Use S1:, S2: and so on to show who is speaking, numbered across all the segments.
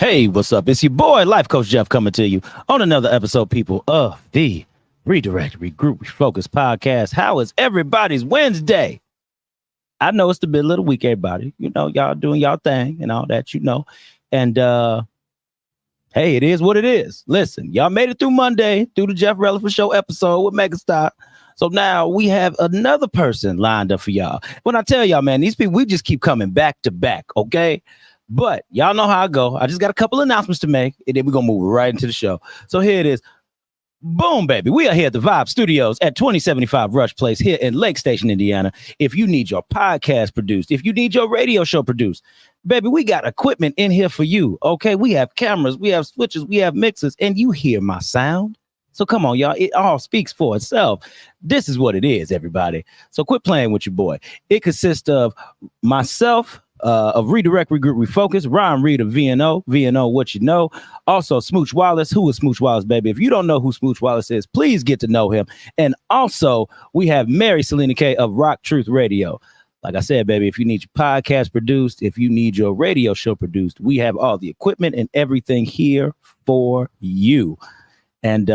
S1: Hey, what's up? It's your boy, Life Coach Jeff, coming to you on another episode, people, of the Regroup Refocus podcast. How is everybody's Wednesday? I know it's the middle of the week, everybody. You know, y'all doing y'all thing and all that, you know. And hey, it is what it is. Listen, y'all made it through Monday, through the Jeff Relevant Show episode with Megastar. So now we have another person lined up for y'all. When I tell y'all, man, these people, we just keep coming back to back, okay? But y'all know how I go. I just got a couple announcements to make, and then we're going to move right into the show. So here it is. Boom, baby. We are here at the Vibe Studios at 2075 Rush Place here in Lake Station, Indiana. If you need your podcast produced, if you need your radio show produced, baby, we got equipment in here for you, okay? We have cameras, we have switches, we have mixers, and you hear my sound. So come on, y'all. It all speaks for itself. This is what it is, everybody. So quit playing with your boy. It consists of myself, of Redirect, Regroup, Refocus, Ryan Reed of VNO, what you know. Also, Smooch Wallace. Who is Smooch Wallace, baby? If you don't know who Smooch Wallace is, please get to know him. And also, we have Mary Selena K of Rock Truth Radio. Like I said, baby, if you need your podcast produced, if you need your radio show produced, we have all the equipment and everything here for you. And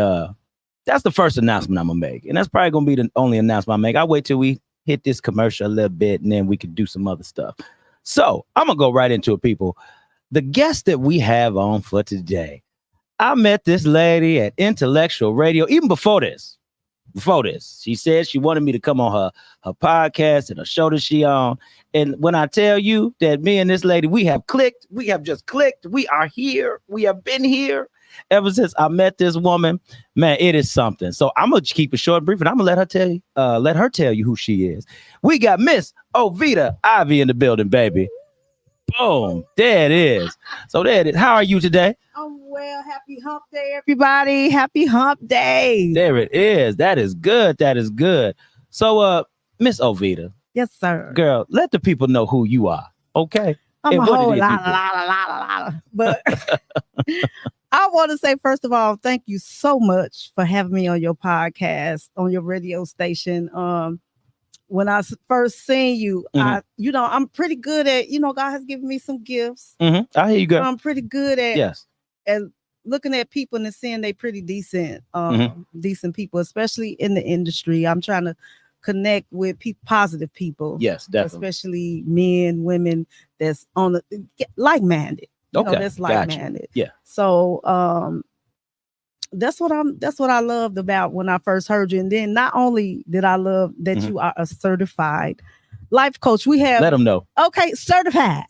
S1: that's the first announcement I'm going to make. And that's probably going to be the only announcement I make. I'll wait till we hit this commercial a little bit, and then we can do some other stuff. So I'm going to go right into it, people. The guest that we have on for today, I met this lady at Intellectual Radio, even before this. She said she wanted me to come on her podcast and a show that she on. And when I tell you that me and this lady, we have just clicked. We are here. We have been here ever since I met this woman. Man, it is something. So I'm going to keep it short and brief, and I'm going to let her tell you who she is. We got Miss Ovita Ivey in the building, baby. Boom. There it is. So there it is. How are you today?
S2: I'm well. Happy hump day, everybody. Happy hump day.
S1: There it is. That is good. That is good. So, Miss Ovita.
S2: Yes, sir.
S1: Girl, let the people know who you are. Okay.
S2: I'm a whole lot. But I want to say, first of all, thank you so much for having me on your podcast, on your radio station. When I first seen you, I'm pretty good at, God has given me some gifts.
S1: Mm-hmm. I hear you, girl.
S2: I'm pretty good at, at looking at people and seeing they pretty decent, decent people, especially in the industry. I'm trying to connect with positive people.
S1: Yes, definitely.
S2: Especially men, women that's on the like-minded.
S1: Okay,
S2: that's like-minded.
S1: Gotcha. Yeah.
S2: So that's what I loved about when I first heard you. And then not only did I love that you are a certified life coach. We have
S1: let them know.
S2: Okay, certified.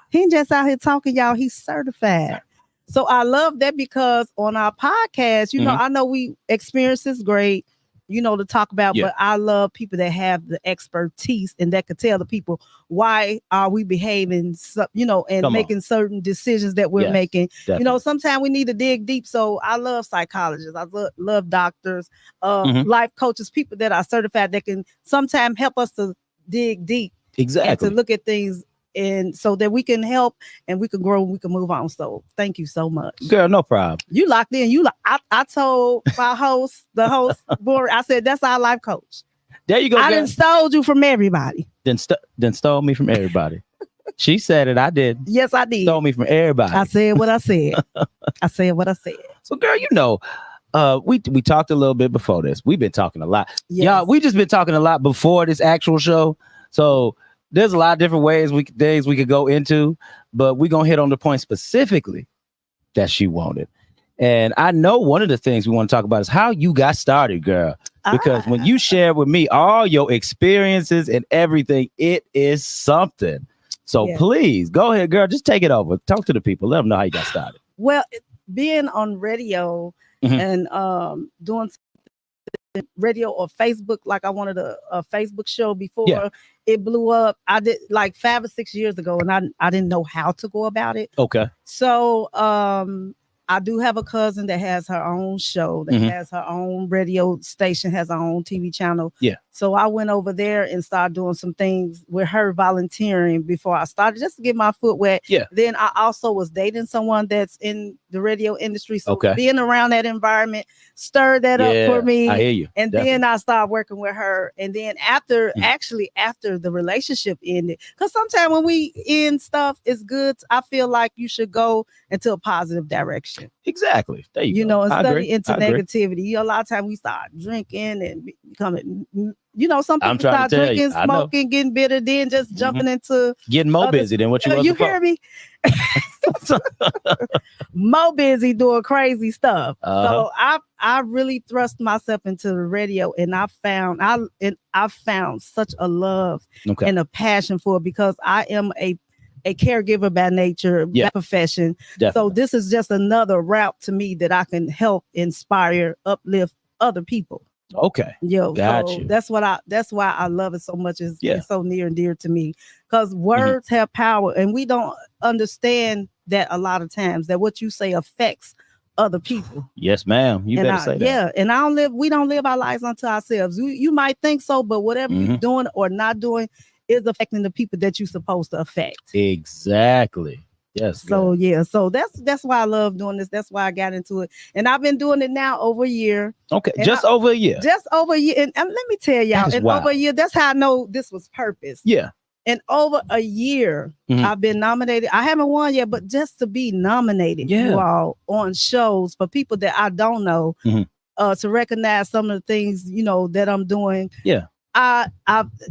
S2: He ain't just out here talking, y'all. He's certified. So I love that because on our podcast, I know we experience is great, to talk about, but I love people that have the expertise and that could tell the people why are we behaving, and making certain decisions that we're making.
S1: Definitely.
S2: Sometimes we need to dig deep. So I love psychologists. I love doctors, life coaches, people that are certified that can sometimes help us to dig deep.
S1: Exactly.
S2: And to look at things and so that we can help and we can grow and we can move on. So thank you so much.
S1: Girl, no problem.
S2: You locked in. I told my the host, board, I said, that's our life coach.
S1: There you go.
S2: I done stole you from everybody.
S1: Then stole me from everybody. She said it. I did.
S2: Yes, I did.
S1: Stole me from everybody.
S2: I said what I said. I said what I said.
S1: So, girl, we talked a little bit before this. We've been talking a lot.
S2: Yes.
S1: Y'all, we just been talking a lot before this actual show. So there's a lot of different things we could go into, but we're going to hit on the point specifically that she wanted. And I know one of the things we want to talk about is how you got started, girl. Because when you share with me all your experiences and everything, it is something. So please go ahead, girl. Just take it over. Talk to the people. Let them know how you got started.
S2: Well, being on radio and doing radio or Facebook, like I wanted a Facebook show before it blew up. I did like 5 or 6 years ago, and I didn't know how to go about it.
S1: Okay.
S2: So I do have a cousin that has her own show, that has her own radio station, has her own TV channel.
S1: Yeah.
S2: So I went over there and started doing some things with her, volunteering before I started, just to get my foot wet.
S1: Yeah.
S2: Then I also was dating someone that's in the radio industry. So
S1: Okay.
S2: being around that environment stirred that up for me.
S1: I hear you.
S2: And
S1: Definitely.
S2: then I started working with her. And then after the relationship ended, because sometimes when we end stuff, it's good. I feel like you should go into a positive direction.
S1: Exactly. There you go.
S2: And
S1: I
S2: study
S1: agree.
S2: into
S1: I agree.
S2: negativity. A lot of times we start drinking and becoming, some
S1: I'm
S2: people
S1: trying to
S2: start
S1: tell
S2: drinking,
S1: you, I know.
S2: smoking, getting bitter, then just jumping into
S1: getting more busy than what you was
S2: you
S1: before.
S2: hear me? More busy doing crazy stuff. So I really thrust myself into the radio, and I found such a love and a passion for it, because I am a caregiver by nature, by profession.
S1: Definitely.
S2: So this is just another route to me that I can help inspire, uplift other people.
S1: Okay. Got you.
S2: That's why I love it so much. It's so near and dear to me, because words have power, and we don't understand that a lot of times, that what you say affects other people.
S1: Yes, ma'am. You better say that.
S2: Yeah, and we don't live our lives unto ourselves. You might think so, but whatever you're doing or not doing is affecting the people that you're supposed to affect.
S1: Exactly. Yes.
S2: So so that's why I love doing this. That's why I got into it, and I've been doing it now over a year.
S1: Okay, just over a year.
S2: Just over a year, and let me tell y'all, over a year, that's how I know this was purpose.
S1: Yeah.
S2: And over a year, I've been nominated. I haven't won yet, but just to be nominated, you all, on shows for people that I don't know, to recognize some of the things that I'm doing.
S1: Yeah.
S2: I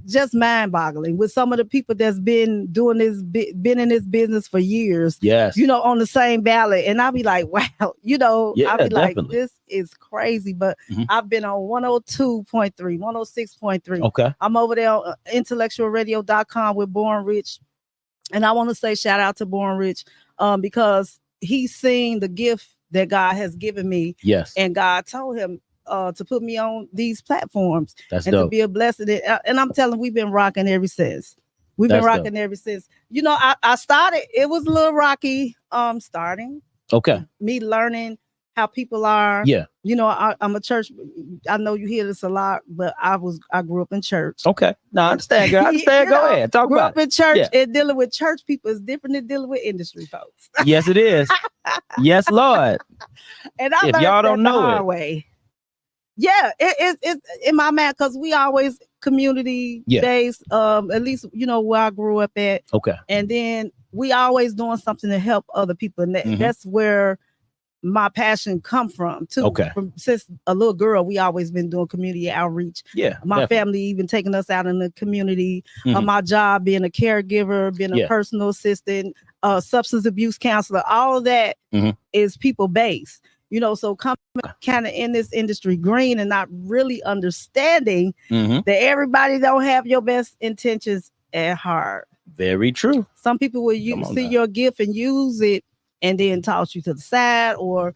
S2: just mind-boggling with some of the people that's been doing this, been in this business for years.
S1: Yes.
S2: On the same ballot, and I'll be like, wow, I'll be
S1: definitely.
S2: like, this is crazy. But I've been on 102.3, 106.3.
S1: Okay.
S2: I'm over there on intellectualradio.com with Born Rich, and I want to say shout out to Born Rich, because he's seen the gift that God has given me.
S1: Yes.
S2: And God told him to put me on these platforms.
S1: That's
S2: and
S1: dope.
S2: To be a blessing. And I'm telling, we've been rocking ever since. Ever since. I started, it was a little rocky starting.
S1: Okay.
S2: Me learning how people are.
S1: Yeah.
S2: I'm a church. I know you hear this a lot, but I grew up in church.
S1: Okay. No, I understand, girl. I understand. Go ahead. Talk about it.
S2: Grew up in church, and dealing with church people is different than dealing with industry folks.
S1: Yes, it is. Yes, Lord.
S2: And I
S1: if y'all don't know it.
S2: Way. Yeah, it's in my mind, because we always community based, at least where I grew up at.
S1: Okay.
S2: And then we always doing something to help other people, and that's where my passion come from too.
S1: Okay.
S2: Since a little girl, we always been doing community outreach.
S1: Yeah.
S2: My family even taking us out in the community. My job being a caregiver, being a personal assistant, substance abuse counselor, all of that is people based. So coming kind of in this industry green and not really understanding that everybody don't have your best intentions at heart.
S1: Very true.
S2: Some people will see your gift and use it and then toss you to the side, or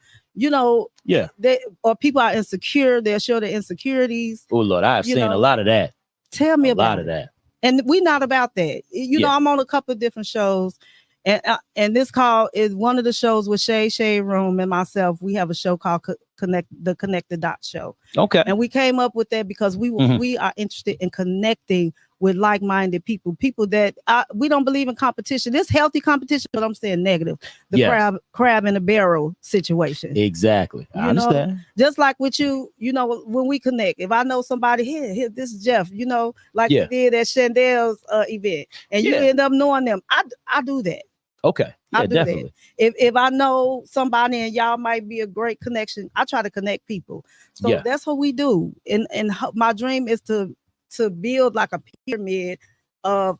S2: or people are insecure. They'll show their insecurities.
S1: Oh Lord, I've seen a lot of that.
S2: Tell me about
S1: a lot of that.
S2: And we're not about that. I'm on a couple of different shows. And this call is one of the shows with Shade Room and myself. We have a show called Connect the Dot Show. Okay. And we came up with that because we are interested in connecting with like-minded people that we don't believe in competition. This healthy competition, but I'm saying negative. The crab in a barrel situation.
S1: Exactly. I understand.
S2: Just like with you, when we connect, if I know somebody here, this is Jeff, like we did at Chandel's event, and you end up knowing them, I do that.
S1: Okay. Yeah,
S2: I do
S1: definitely.
S2: That. If I know somebody and y'all might be a great connection, I try to connect people. So that's what we do. And my dream is to build like a pyramid of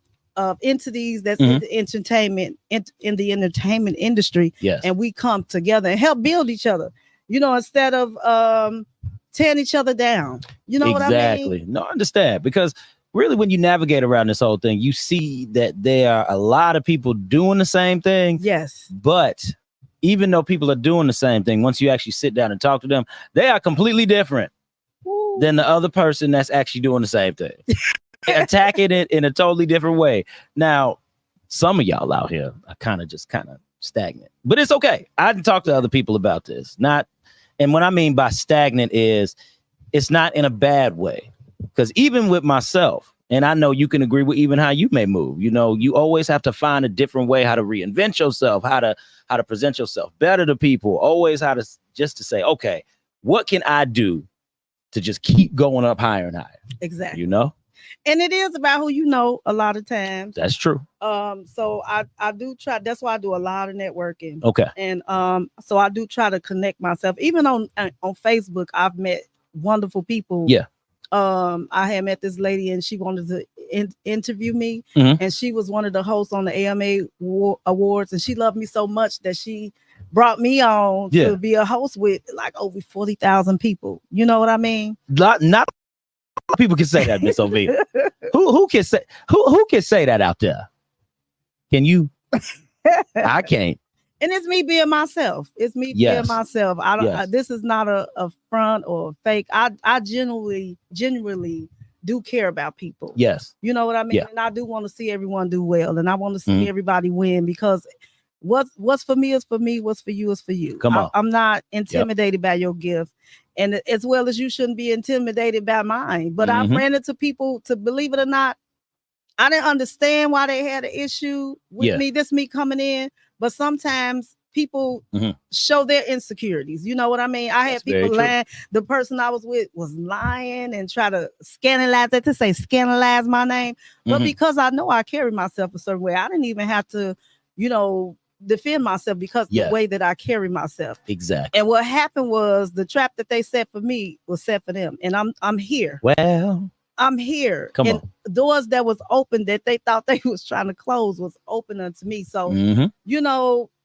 S2: entities that's in the entertainment in the entertainment industry.
S1: Yes.
S2: And we come together and help build each other. Instead of tearing each other down. You know what I mean?
S1: Exactly. No, I understand, because really, when you navigate around this whole thing, you see that there are a lot of people doing the same thing.
S2: Yes.
S1: But even though people are doing the same thing, once you actually sit down and talk to them, they are completely different than the other person that's actually doing the same thing. Attacking it in a totally different way. Now, some of y'all out here are kind of stagnant, but it's okay. I can talk to other people about this. And what I mean by stagnant is it's not in a bad way. Because even with myself, and I know you can agree with even how you may move, you know, you always have to find a different way how to reinvent yourself, how to present yourself better to people, always how to just to say, okay, what can I do to just keep going up higher and higher?
S2: Exactly.
S1: You know?
S2: And it is about who you know a lot of times.
S1: That's true.
S2: So I do try. That's why I do a lot of networking.
S1: Okay.
S2: And so I do try to connect myself. Even on Facebook, I've met wonderful people.
S1: Yeah.
S2: I had met this lady and she wanted to interview me,
S1: Mhm.
S2: and she was one of the hosts on the AMA Awards, and she loved me so much that she brought me on to be a host with like over 40,000 people. You know what I mean?
S1: Not people can say that, Miss Ovita. who can say that out there? Can you? I can't.
S2: And it's me being myself. It's me being myself. I don't. This is not a front or a fake. I genuinely do care about people.
S1: Yes.
S2: You know what I mean?
S1: Yeah.
S2: And I do want to see everyone do well, and I want to see everybody win, because what's for me is for me. What's for you is for you.
S1: Come on.
S2: I'm not intimidated by your gift, and as well as you shouldn't be intimidated by mine. But I've ran into people, to believe it or not, I didn't understand why they had an issue with me. This me coming in. But sometimes people show their insecurities. You know what I mean? I had people lying. The person I was with was lying and try to scandalize my name. But because I know I carry myself a certain way, I didn't even have to, defend myself, because the way that I carry myself.
S1: Exactly.
S2: And what happened was the trap that they set for me was set for them. And I'm here.
S1: Well,
S2: I'm here.
S1: Come
S2: and
S1: on.
S2: Doors that was open that they thought they was trying to close was open unto me. So,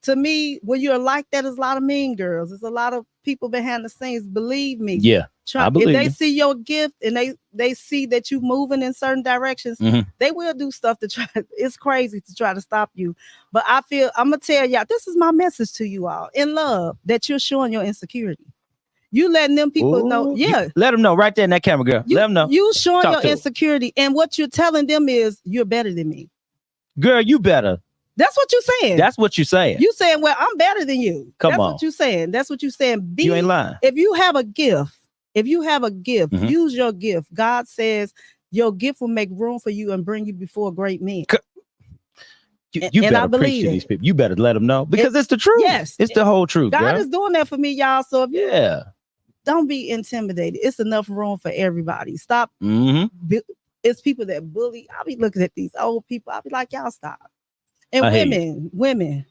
S2: to me, when you're like that, there's a lot of mean girls. There's a lot of people behind the scenes. Believe me.
S1: Yeah. I believe
S2: if they
S1: you.
S2: see your gift and they see that you moving in certain directions, they will do stuff to try. It's crazy to try to stop you. But I'm gonna tell y'all, this is my message to you all in love, that you're showing your insecurity. You letting them people know. Yeah.
S1: Let them know right there in that camera, girl. Let them know.
S2: You showing your insecurity. And what you're telling them is, you're better than me.
S1: Girl, you better.
S2: That's what you're saying.
S1: That's what you're saying.
S2: You saying, well, I'm better than you.
S1: That's
S2: what you're saying. That's what you're saying.
S1: You ain't lying.
S2: If you have a gift, use your gift. God says your gift will make room for you and bring you before great men.
S1: You better preach to these people. You better let them know, because it's the truth.
S2: Yes.
S1: It's the whole truth.
S2: God
S1: girl.
S2: is doing that for me, y'all. So if don't be intimidated. It's enough room for everybody. Stop. It's people that bully. I'll be looking at these old people. I'll be like, y'all stop. And women,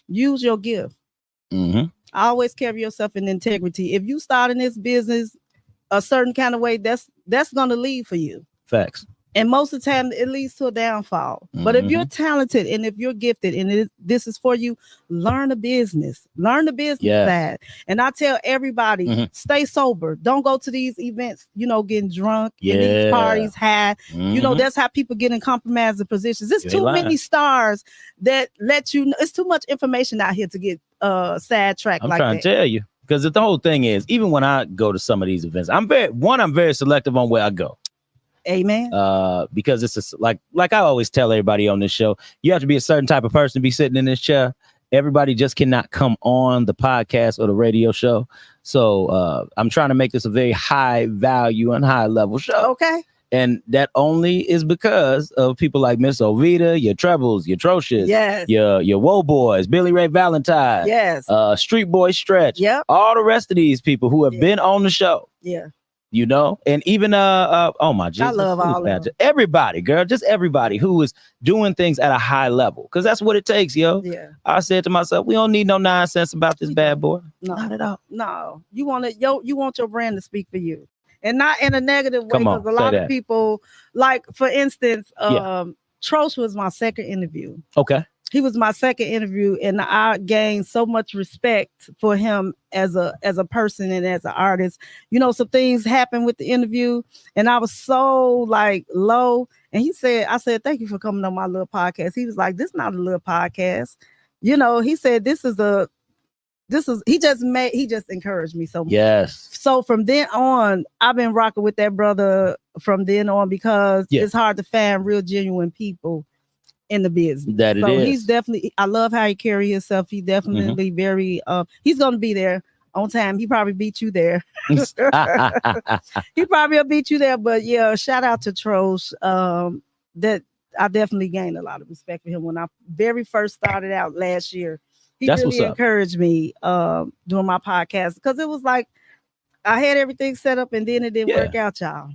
S2: use your gift. Always carry yourself in integrity. If you start in this business a certain kind of way, that's gonna lead for you.
S1: Facts.
S2: And most of the time, it leads to a downfall. But if you're talented and if you're gifted and this is for you, learn the business. Learn the business side. And I tell everybody, stay sober. Don't go to these events, getting drunk in these parties, high. That's how people get in compromising positions. There's too many stars that let you know. It's too much information out here to get sidetracked like that.
S1: I'm trying to tell you. Because the whole thing is, even when I go to some of these events, I'm very selective on where I go.
S2: Amen.
S1: Because it's like I always tell everybody on this show, you have to be a certain type of person to be sitting in this chair. Everybody just cannot come on the podcast or the radio show. So I'm trying to make this a very high value and high level show.
S2: Okay.
S1: And that only is because of people like Miss Ovita, your Trebles, your Trocious, your Woe Boys, Billy Ray Valentine, Street Boy Stretch, all the rest of these people who have been on the show.
S2: Yeah.
S1: And even oh my Jesus,
S2: I love all of them.
S1: Everybody, girl, just everybody who is doing things at a high level, because that's what it takes, yo.
S2: Yeah.
S1: I said to myself, we don't need no nonsense about this bad boy.
S2: No,
S1: not at all.
S2: No, you want your brand to speak for you, and not in a negative way.
S1: Come on,
S2: because a lot of people, like for instance, Trosh was my second interview.
S1: Okay.
S2: He was my second interview, and I gained so much respect for him as a person and as an artist. Some things happened with the interview, and I was so low. And I said, thank you for coming on my little podcast. He was like, this is not a little podcast. He said, he just encouraged me so much.
S1: Yes.
S2: So from then on, I've been rocking with that brother from then on, because it's hard to find real genuine people in the business.
S1: He's
S2: definitely, I love how he carry himself. He definitely very he's gonna be there. on time. He probably beat you there. He probably will beat you there. But yeah, shout out to Trosh. That I definitely gained a lot of respect for him when I very first started out last year. He
S1: That's
S2: really
S1: what's up.
S2: encouraged me doing my podcast because it was like I had everything set up and then it didn't work out, y'all.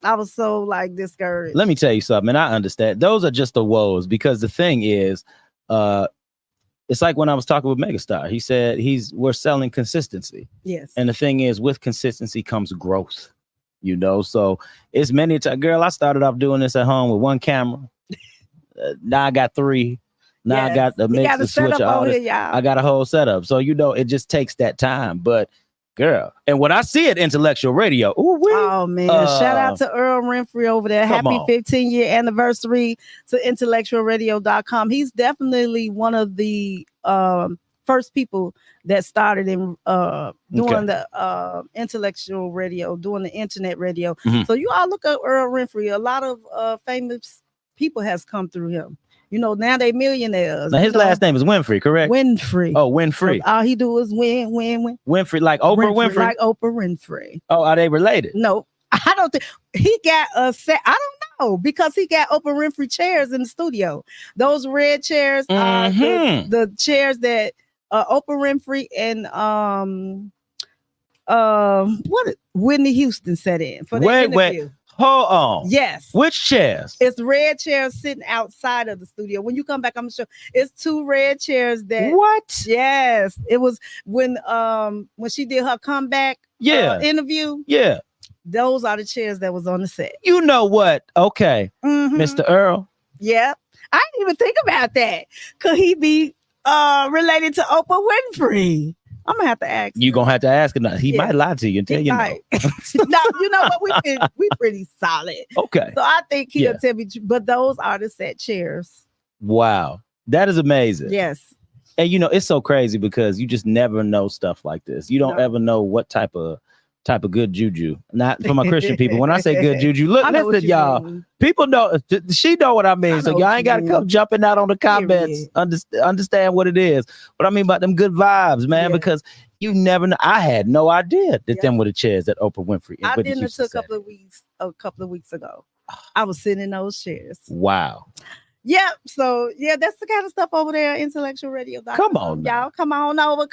S2: I was so like discouraged.
S1: Let me tell you something, and I understand. Those are just the woes because the thing is, it's like when I was talking with Megastar. He said we're selling consistency.
S2: Yes.
S1: And the thing is, with consistency comes growth. You know, so it's many times. Girl, I started off doing this at home with one camera. Now I got 3. Now I got the mix, the switch, all this. I got a whole setup. So you know, it just takes that time. But girl, and when I see it, intellectual radio.
S2: Oh man! Shout out to Earl Renfrey over there. Happy 15-year anniversary to intellectualradio.com. He's definitely one of the first people that started in doing the intellectual radio, doing the internet radio. So you all look at Earl Renfrey. A lot of famous people has come through him. You know, now they millionaires.
S1: Now his last name is Winfrey, correct?
S2: Winfrey.
S1: Oh, Winfrey.
S2: So all he do is win.
S1: Winfrey, like Oprah Winfrey?
S2: Like Oprah Winfrey.
S1: Oh, are they related?
S2: No, I don't think he got a set. I don't know because he got Oprah Winfrey chairs in the studio. Those red chairs are the chairs that Oprah Winfrey and what Whitney Houston sat in for the interview.
S1: Wait. Hold on.
S2: Yes.
S1: Which chairs?
S2: It's red chairs sitting outside of the studio. When you come back, I'm sure it's 2 red chairs that.
S1: What?
S2: Yes. It was when she did her comeback interview.
S1: Yeah.
S2: Those are the chairs that was on the set.
S1: You know what? Okay. Mr. Earl.
S2: Yeah. I didn't even think about that. Could he be related to Oprah Winfrey? I'm gonna have to ask.
S1: You gonna have to ask him. He might lie to you and tell you no.
S2: No, you know what? We pretty solid.
S1: Okay.
S2: So I think he'll tell me. But those are the set chairs.
S1: Wow, that is amazing.
S2: Yes.
S1: And you know it's so crazy because you just never know stuff like this. You don't ever know what type of good juju. Not from my Christian people. When I say good juju, look, listen, y'all. Mean. People know she know what I mean. So y'all ain't gotta come jumping out on the comments. Understand what it is. What I mean about them good vibes, man. Because you never know. I had no idea that them were the chairs that Oprah Winfrey.
S2: I did it a couple of weeks ago. I was sitting in those chairs.
S1: Wow.
S2: Yeah, so that's the kind of stuff over there, Intellectual Radio.
S1: Come on,
S2: y'all, come on over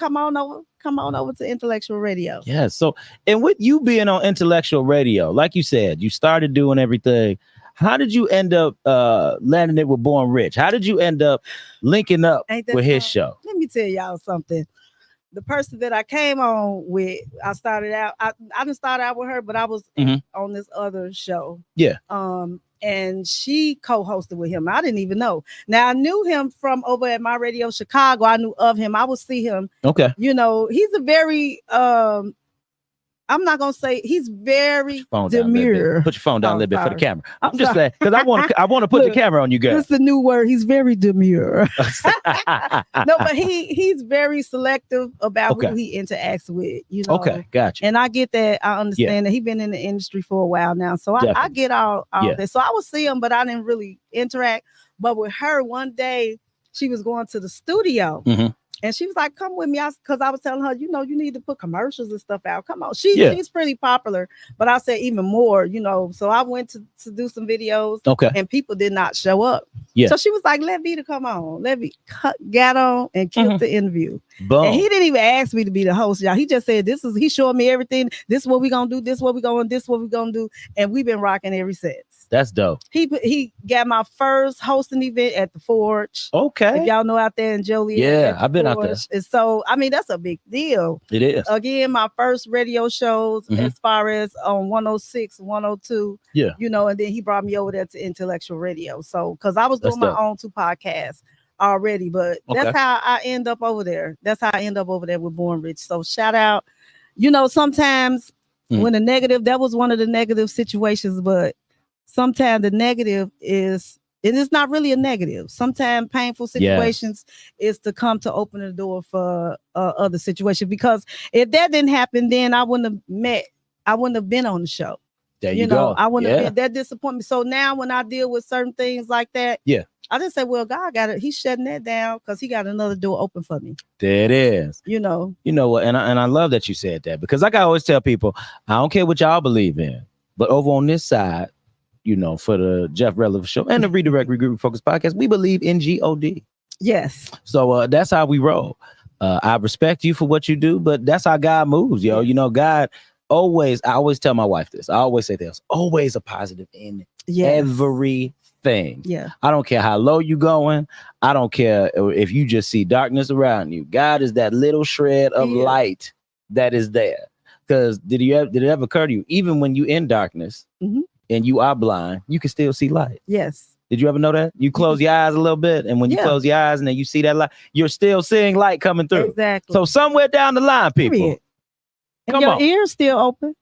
S2: to Intellectual Radio.
S1: Yeah, so and with you being on Intellectual Radio, like you said, you started doing everything. How did you end up landing it with Born Rich? How did you end up linking up with his show?
S2: Let me tell y'all something. The person that I came on with, I started out. I didn't start out with her, but I was on this other show.
S1: Yeah.
S2: And she co-hosted with him. I didn't even know. Now I knew him from over at my radio Chicago. I knew of him. I would see him. Okay. You know, he's a very I'm not gonna say he's very demure.
S1: Put your phone down a little bit for the camera. I'm just saying because I want to put the camera on you guys.
S2: That's the new word. He's very demure. No, but he's very selective about who he interacts with. You know.
S1: Okay, gotcha.
S2: And I get that. I understand that he's been in the industry for a while now, so I get all that. So I would see him, but I didn't really interact. But with her, one day she was going to the studio. And she was like, come with me. Because I was telling her, you know, you need to put commercials and stuff out. Come on. She's pretty popular. But I said even more, you know. So I went to do some videos. Okay. And people did not show up. Yeah. So she was like, let Vita come on. Let me got on and killed the interview. Boom. And he didn't even ask me to be the host, y'all. He just said, he showed me everything. This is what we're going to do. This is what we're going to do. This is what we're going to do. And we've been rocking ever since.
S1: That's dope.
S2: He got my first hosting event at the Forge.
S1: Okay.
S2: If y'all know out there in Joliet.
S1: Yeah, I've been out there.
S2: And so, I mean, that's a big deal.
S1: It is.
S2: Again, my first radio shows as far as on 106, 102. Yeah. You know, and then he brought me over there to Intellectual Radio. So, because I was doing my own 2 podcasts already, but that's how I end up over there. That's how I end up over there with Born Rich. So shout out. You know, sometimes when the negative, that was one of the negative situations, but sometimes the negative is, and it's not really a negative. Sometimes painful situations is to come to open the door for other situations. Because if that didn't happen, then I wouldn't have been on the show.
S1: There you go.
S2: I wouldn't have been that disappointment. So now when I deal with certain things like that, I just say, well, God got it. He's shutting that down because he got another door open for me.
S1: There it is.
S2: You know
S1: what? And I love that you said that, because like I always tell people, I don't care what y'all believe in, but over on this side, for the Jeff Relevant Show and the Redirect Regroup Refocus podcast, we believe in God.
S2: Yes.
S1: So that's how we roll. I respect you for what you do, but that's how God moves, yo.
S2: Yes.
S1: God always, I always tell my wife this. I always say there's always a positive in everything.
S2: Yeah.
S1: I don't care how low you going. I don't care if you just see darkness around you. God is that little shred of light that is there. Because did it ever occur to you, even when you in darkness and you are blind, you can still see light?
S2: Yes.
S1: Did you ever know that? You close your eyes a little bit, and when you close your eyes and then you see that light, you're still seeing light coming through.
S2: Exactly.
S1: So somewhere down the line, people.
S2: And your ears still open.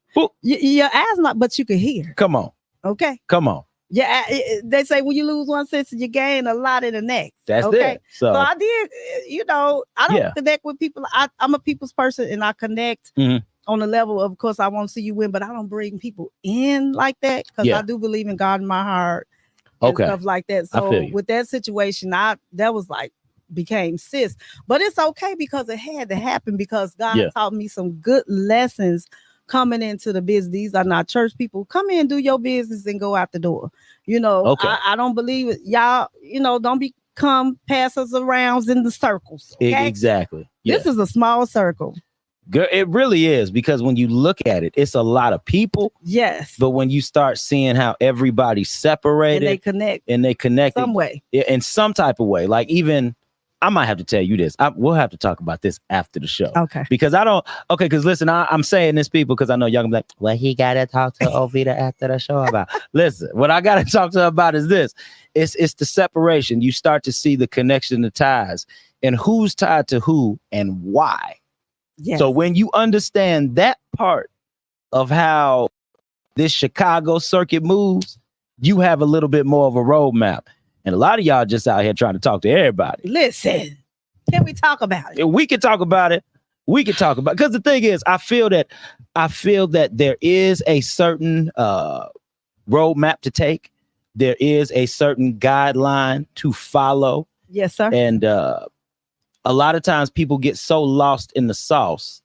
S2: Your eyes not, but you can hear.
S1: Come on.
S2: Okay.
S1: Come on.
S2: Yeah, they say when you lose one sense, you gain a lot in the next.
S1: That's
S2: okay.
S1: it.
S2: So I did, I don't connect with people. I'm a people's person, and I connect on the level of course, I want to see you win, but I don't bring people in like that because I do believe in God in my heart. And stuff like that. So with that situation, that was like became sis. But it's okay because it had to happen because God taught me some good lessons coming into the business. These are not church people. Come in, do your business, and go out the door. I don't believe it. Y'all, don't become passers around in the circles. Okay?
S1: Exactly.
S2: This is a small circle.
S1: Girl, it really is, because when you look at it, it's a lot of people.
S2: Yes.
S1: But when you start seeing how everybody's separated
S2: and they connect
S1: some way, in some type of way, like even I might have to tell you this. We'll have to talk about this after the show. Okay. Because because listen, I'm saying this, people, because I know y'all gonna be like, well, he gotta talk to Ovita after the show about. Listen, what I gotta talk to her about is this. It's the separation. You start to see the connection, the ties, and who's tied to who and why. Yes. So when you understand that part of how this Chicago circuit moves, you have a little bit more of a roadmap. And a lot of y'all just out here trying to talk to everybody.
S2: Listen, can we talk about it?
S1: We can talk about it. Because the thing is, I feel that there is a certain roadmap to take. There is a certain guideline to follow.
S2: Yes, sir.
S1: And a lot of times people get so lost in the sauce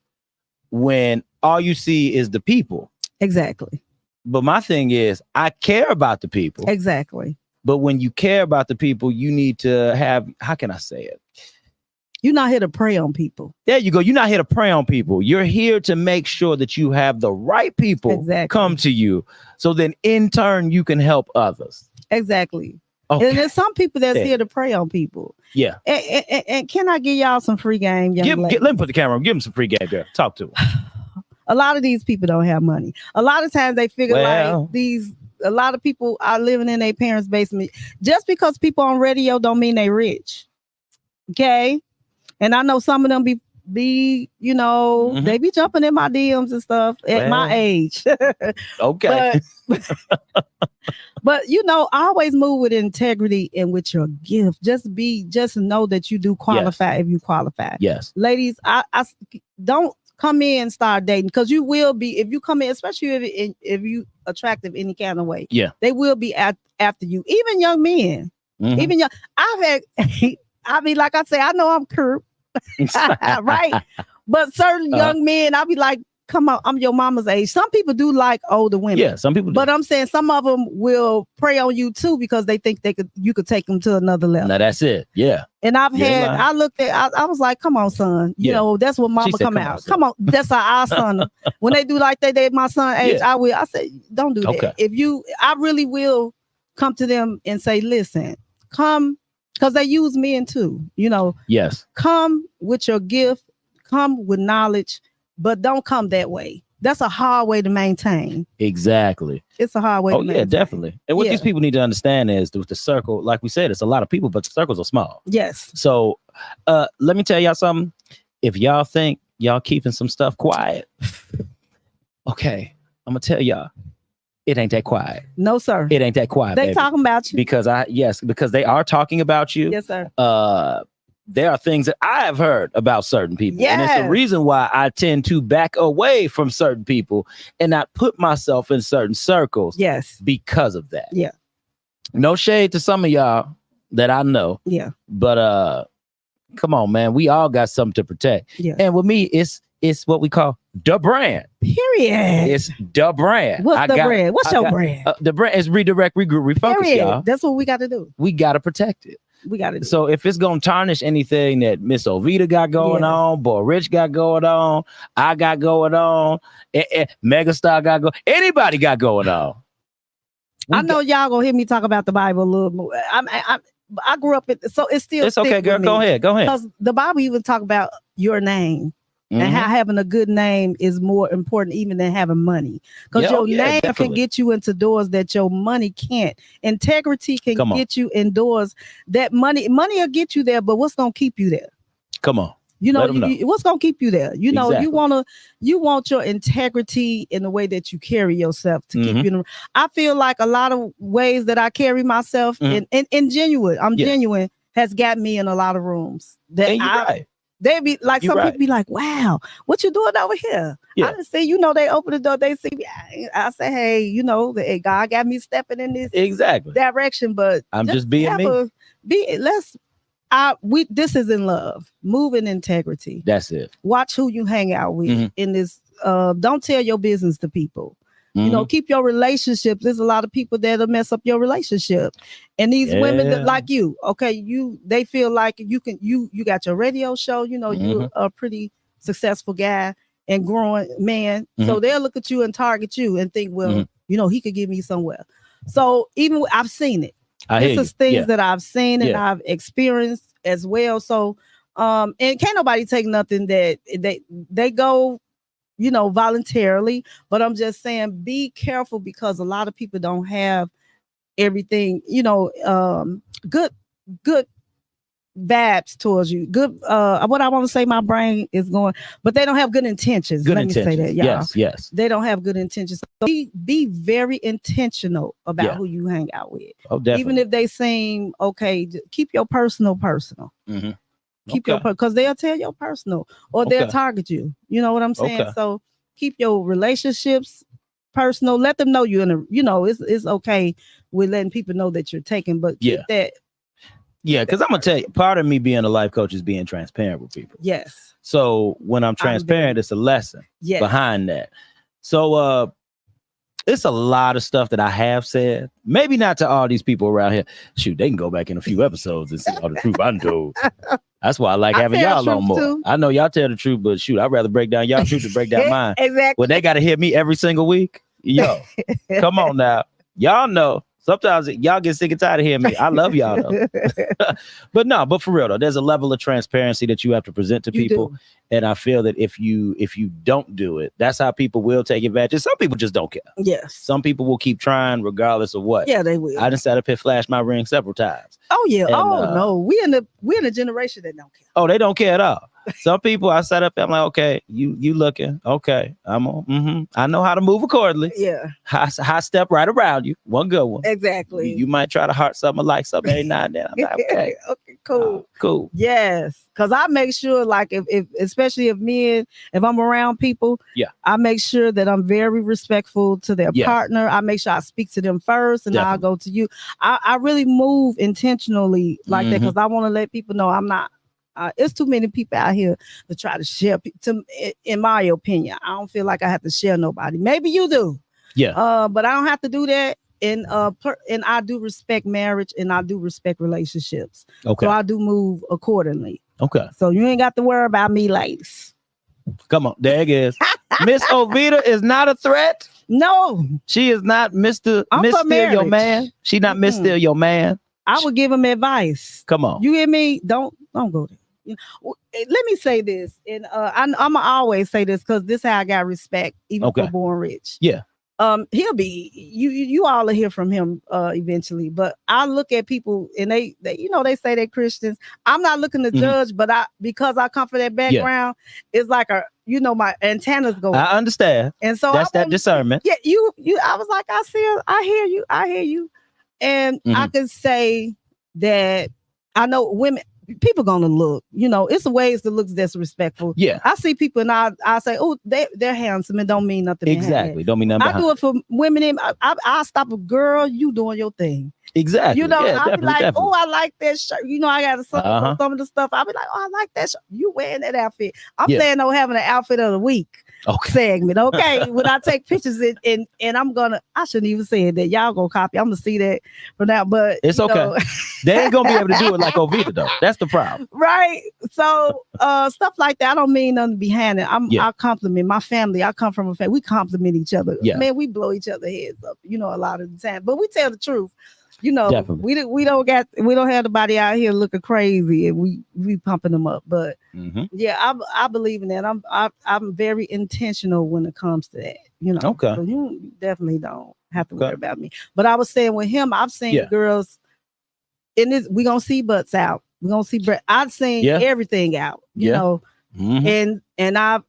S1: when all you see is the people.
S2: Exactly.
S1: But my thing is, I care about the people.
S2: Exactly.
S1: But when you care about the people, you need to have, how can I say it?
S2: You're not here to prey on people.
S1: There you go. You're not here to prey on people. You're here to make sure that you have the right people come to you. So then in turn, you can help others.
S2: Exactly. Okay. And there's some people that's here to prey on people.
S1: Yeah.
S2: And can I give y'all some free game?
S1: Let me put the camera on. Give them some free game, girl. Talk to them.
S2: A lot of these people don't have money. A lot of times they figure a lot of people are living in their parents' basement. Just because people on radio don't mean they rich. Okay. And I know some of them be they be jumping in my DMs and stuff at my age.
S1: Okay.
S2: But always move with integrity and with your gift. Just know that you do qualify if you qualify.
S1: Yes.
S2: Ladies, I don't come in and start dating, because you will be, if you come in, especially if you attractive any kind of way. Yeah. They will be after you. Even young men. Even young. I mean, like I say, I know I'm curb. Right. But certain young men, I'll be like, come on, I'm your mama's age. Some people do like older women.
S1: Yeah, some people do.
S2: But I'm saying some of them will prey on you too, because they think you could take them to another level.
S1: Now that's it. Yeah.
S2: And I was like, come on, son. That's what mama come out. Come on. That's how I son. When they do like they my son age, I say, don't do that. I really will come to them and say, listen, come. Because they use men too, Yes. Come with your gift, come with knowledge, but don't come that way. That's a hard way to maintain. Exactly. It's a hard way to maintain. Oh, yeah, definitely.
S1: And what these people need to understand is with the circle, like we said, it's a lot of people, but the circles are small.
S2: Yes.
S1: So let me tell y'all something. If y'all think y'all keeping some stuff quiet, okay, I'm going to tell y'all. It ain't that quiet.
S2: No, sir.
S1: It ain't that quiet.
S2: They talking about you.
S1: Because they are talking about you.
S2: Yes, sir.
S1: There are things that I have heard about certain people.
S2: Yes.
S1: And it's the reason why I tend to back away from certain people and not put myself in certain circles.
S2: Yes.
S1: Because of that.
S2: Yeah.
S1: No shade to some of y'all. that I know.
S2: Yeah.
S1: But come on, man. We all got something to protect.
S2: Yeah.
S1: And with me, it's what we call the brand.
S2: Period.
S1: It's the brand.
S2: What's the brand? What's your brand?
S1: The brand is Redirect, Regroup, Refocus,
S2: Period.
S1: y'all.
S2: That's what we got to do.
S1: We got to protect it.
S2: We got to.
S1: So if it's gonna tarnish anything that Miss Ovita got going on, Boy Rich got going on, I got going on, Megastar got going, anybody got going on.
S2: I know y'all gonna hear me talk about the Bible a little more. I grew up so it's still.
S1: It's okay, girl. Go ahead.
S2: Because the Bible even talk about your name. And how having a good name is more important even than having money. Because your name can get you into doors that your money can't. Integrity can get you in doors that money will get you there, but what's going to keep you there?
S1: Come on.
S2: You know, what's going to keep you there? You know,
S1: exactly.
S2: you want your integrity in the way that you carry yourself to keep you. I feel like a lot of ways that I carry myself in genuine, genuine, has got me in a lot of rooms. That They be like, some people be like, wow, what you doing over here? I didn't see, they open the door, they see me. I say, hey, God got me stepping in this direction, but
S1: I'm just being me.
S2: This is in love. Move in integrity.
S1: That's it.
S2: Watch who you hang out with in this. Don't tell your business to people. Keep your relationships. There's a lot of people that'll mess up your relationship. And these women that like you, they feel like you got your radio show, you're a pretty successful guy and growing man. So they'll look at you and target you and think, well, he could get me somewhere. So even I've seen it. This is things that I've seen and I've experienced as well. So and can't nobody take nothing that they go voluntarily, but I'm just saying, be careful because a lot of people don't have everything, good vibes towards you. Good, what I want to say, my brain is going, but they don't have good intentions. Let me say that, y'all.
S1: Yes.
S2: They don't have good intentions. So be very intentional about who you hang out with.
S1: Oh, definitely.
S2: Even if they seem okay, keep your personal. Keep your, because they'll tell your personal or they'll target you. You know what I'm saying? So keep your relationships personal. Let them know you're in a, it's okay with letting people know that you're taking, but keep that.
S1: Yeah, because I'm gonna tell you, part of me being a life coach is being transparent with people.
S2: Yes.
S1: So when I'm transparent, it's a lesson behind that. So it's a lot of stuff that I have said. Maybe not to all these people around here. Shoot, they can go back in a few episodes and see all the truth I told. That's why I like having y'all on more. Too. I know y'all tell the truth, but shoot, I'd rather break down y'all truth than break down mine.
S2: Exactly.
S1: When they got to hear me every single week. Yo, come on now. Y'all know. Sometimes y'all get sick and tired of hearing me. I love y'all though. but for real though, there's a level of transparency that you have to present to people. And I feel that if you don't do it, that's how people will take advantage. Some people just don't care.
S2: Yes.
S1: Some people will keep trying regardless of what.
S2: Yeah, they will.
S1: I done sat up here, flashed my ring several times.
S2: Oh yeah. And, no. We in a generation that don't care.
S1: Oh, they don't care at all. Some people I sat up there, I'm like, okay, you looking. Okay. I'm on. I know how to move accordingly.
S2: Yeah.
S1: High step right around you. One good one.
S2: Exactly.
S1: You might try to heart something or like something every now and then. I'm like, okay.
S2: Okay, cool.
S1: Cool.
S2: Yes. Cause I make sure like if especially if I'm around people, I make sure that I'm very respectful to their partner. I make sure I speak to them first and I'll go to you. I really move intentionally like that because I want to let people know I'm not. It's too many people out here to try to share. In my opinion, I don't feel like I have to share nobody. Maybe you do.
S1: Yeah.
S2: But I don't have to do that. And I do respect marriage and I do respect relationships.
S1: Okay.
S2: So I do move accordingly.
S1: Okay.
S2: So you ain't got to worry about me, ladies.
S1: Come on. There it is. Miss Ovita is not a threat.
S2: No.
S1: She is not Mr. Still your man. She not Miss Still your man.
S2: I would give him advice.
S1: Come on.
S2: You hear me? Don't go there. Let me say this, and I'm always say this because this is how I got respect, even for Born Rich.
S1: Yeah.
S2: He'll be you all will hear from him eventually. But I look at people and they they say they're Christians. I'm not looking to judge, but because I come from that background, it's like my antennas go.
S1: I understand.
S2: And so
S1: that's that discernment.
S2: Yeah, you I was like, I hear you. And I can say that I know women. People gonna look, it's ways to look disrespectful. Yeah, I see people and I say, oh, they're handsome and don't mean nothing.
S1: Exactly, don't mean nothing.
S2: I do it for women. I stop a girl. You doing your thing.
S1: Exactly.
S2: You know,
S1: Yeah,
S2: I'll be like,
S1: definitely.
S2: oh, I like that shirt. You know, I got some
S1: Uh-huh.
S2: of the stuff. I'll be like, oh, I like that shirt. You wearing that outfit. I'm
S1: Yeah.
S2: planning on having an outfit of the week
S1: Okay.
S2: segment. Okay. When I take pictures and I shouldn't even say that. Y'all gonna copy. I'm gonna see that for now. But
S1: It's
S2: you
S1: okay.
S2: know,
S1: They ain't gonna be able to do it like Ovita though. That's the problem.
S2: right. So stuff like that. I don't mean nothing behind it.
S1: Yeah.
S2: I compliment my family. I come from a family. We compliment each other.
S1: Yeah.
S2: Man, we blow each other heads up, you know, a lot of the time. But we tell the truth. You know,
S1: Definitely.
S2: we don't have nobody out here looking crazy and we pumping them up. But yeah, I believe in that. I'm very intentional when it comes to that. You know,
S1: Okay.
S2: So you definitely don't have to worry about me. But I was saying with him, I've seen girls in this. We gonna see butts out. We gonna see breath. I've seen everything out. You know, and I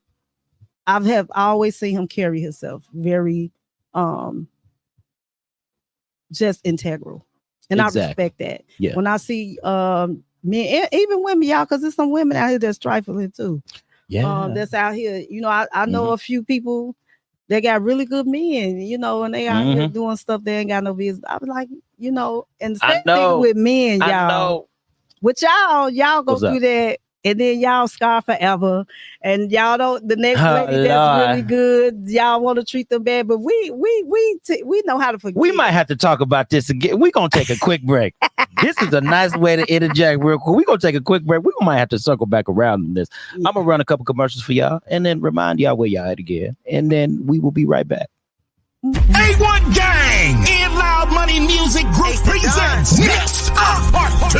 S2: always seen him carry himself very just integral. And I respect that. Yeah. When I see men, even women, y'all, because there's some women out here that's trifling too. Yeah. That's out here. You know, I know a few people that got really good men, you know, and they out here doing stuff they ain't got no business. I was like, you know, and the same thing with men, y'all. I know. With y'all go through that. And then y'all scar forever, and y'all don't. The next lady that's really good, y'all want to treat them bad, but we know how to forgive.
S1: We might have to talk about this again. We're gonna take a quick break. This is a nice way to interject real quick. We're gonna take a quick break. We might have to circle back around on this. I'm gonna run a couple commercials for y'all, and then remind y'all where y'all at again, and then we will be right back.
S3: A1 Gang and Loud Money Music Group presents Next Up Part 2.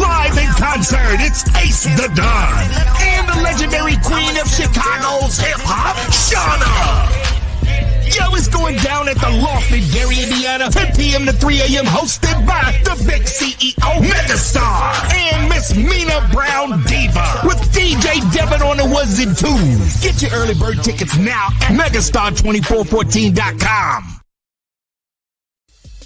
S3: Live in concert, it's Ace the Don and the legendary queen of Chicago's hip-hop, Shauna. Yo, it's going down at the Loft in Gary, Indiana, 10 p.m. to 3 a.m. hosted by the big CEO, Megastar, and Miss Mina Brown Diva, with DJ Devin on the ones and twos. Get your early bird tickets now at megastar2414.com.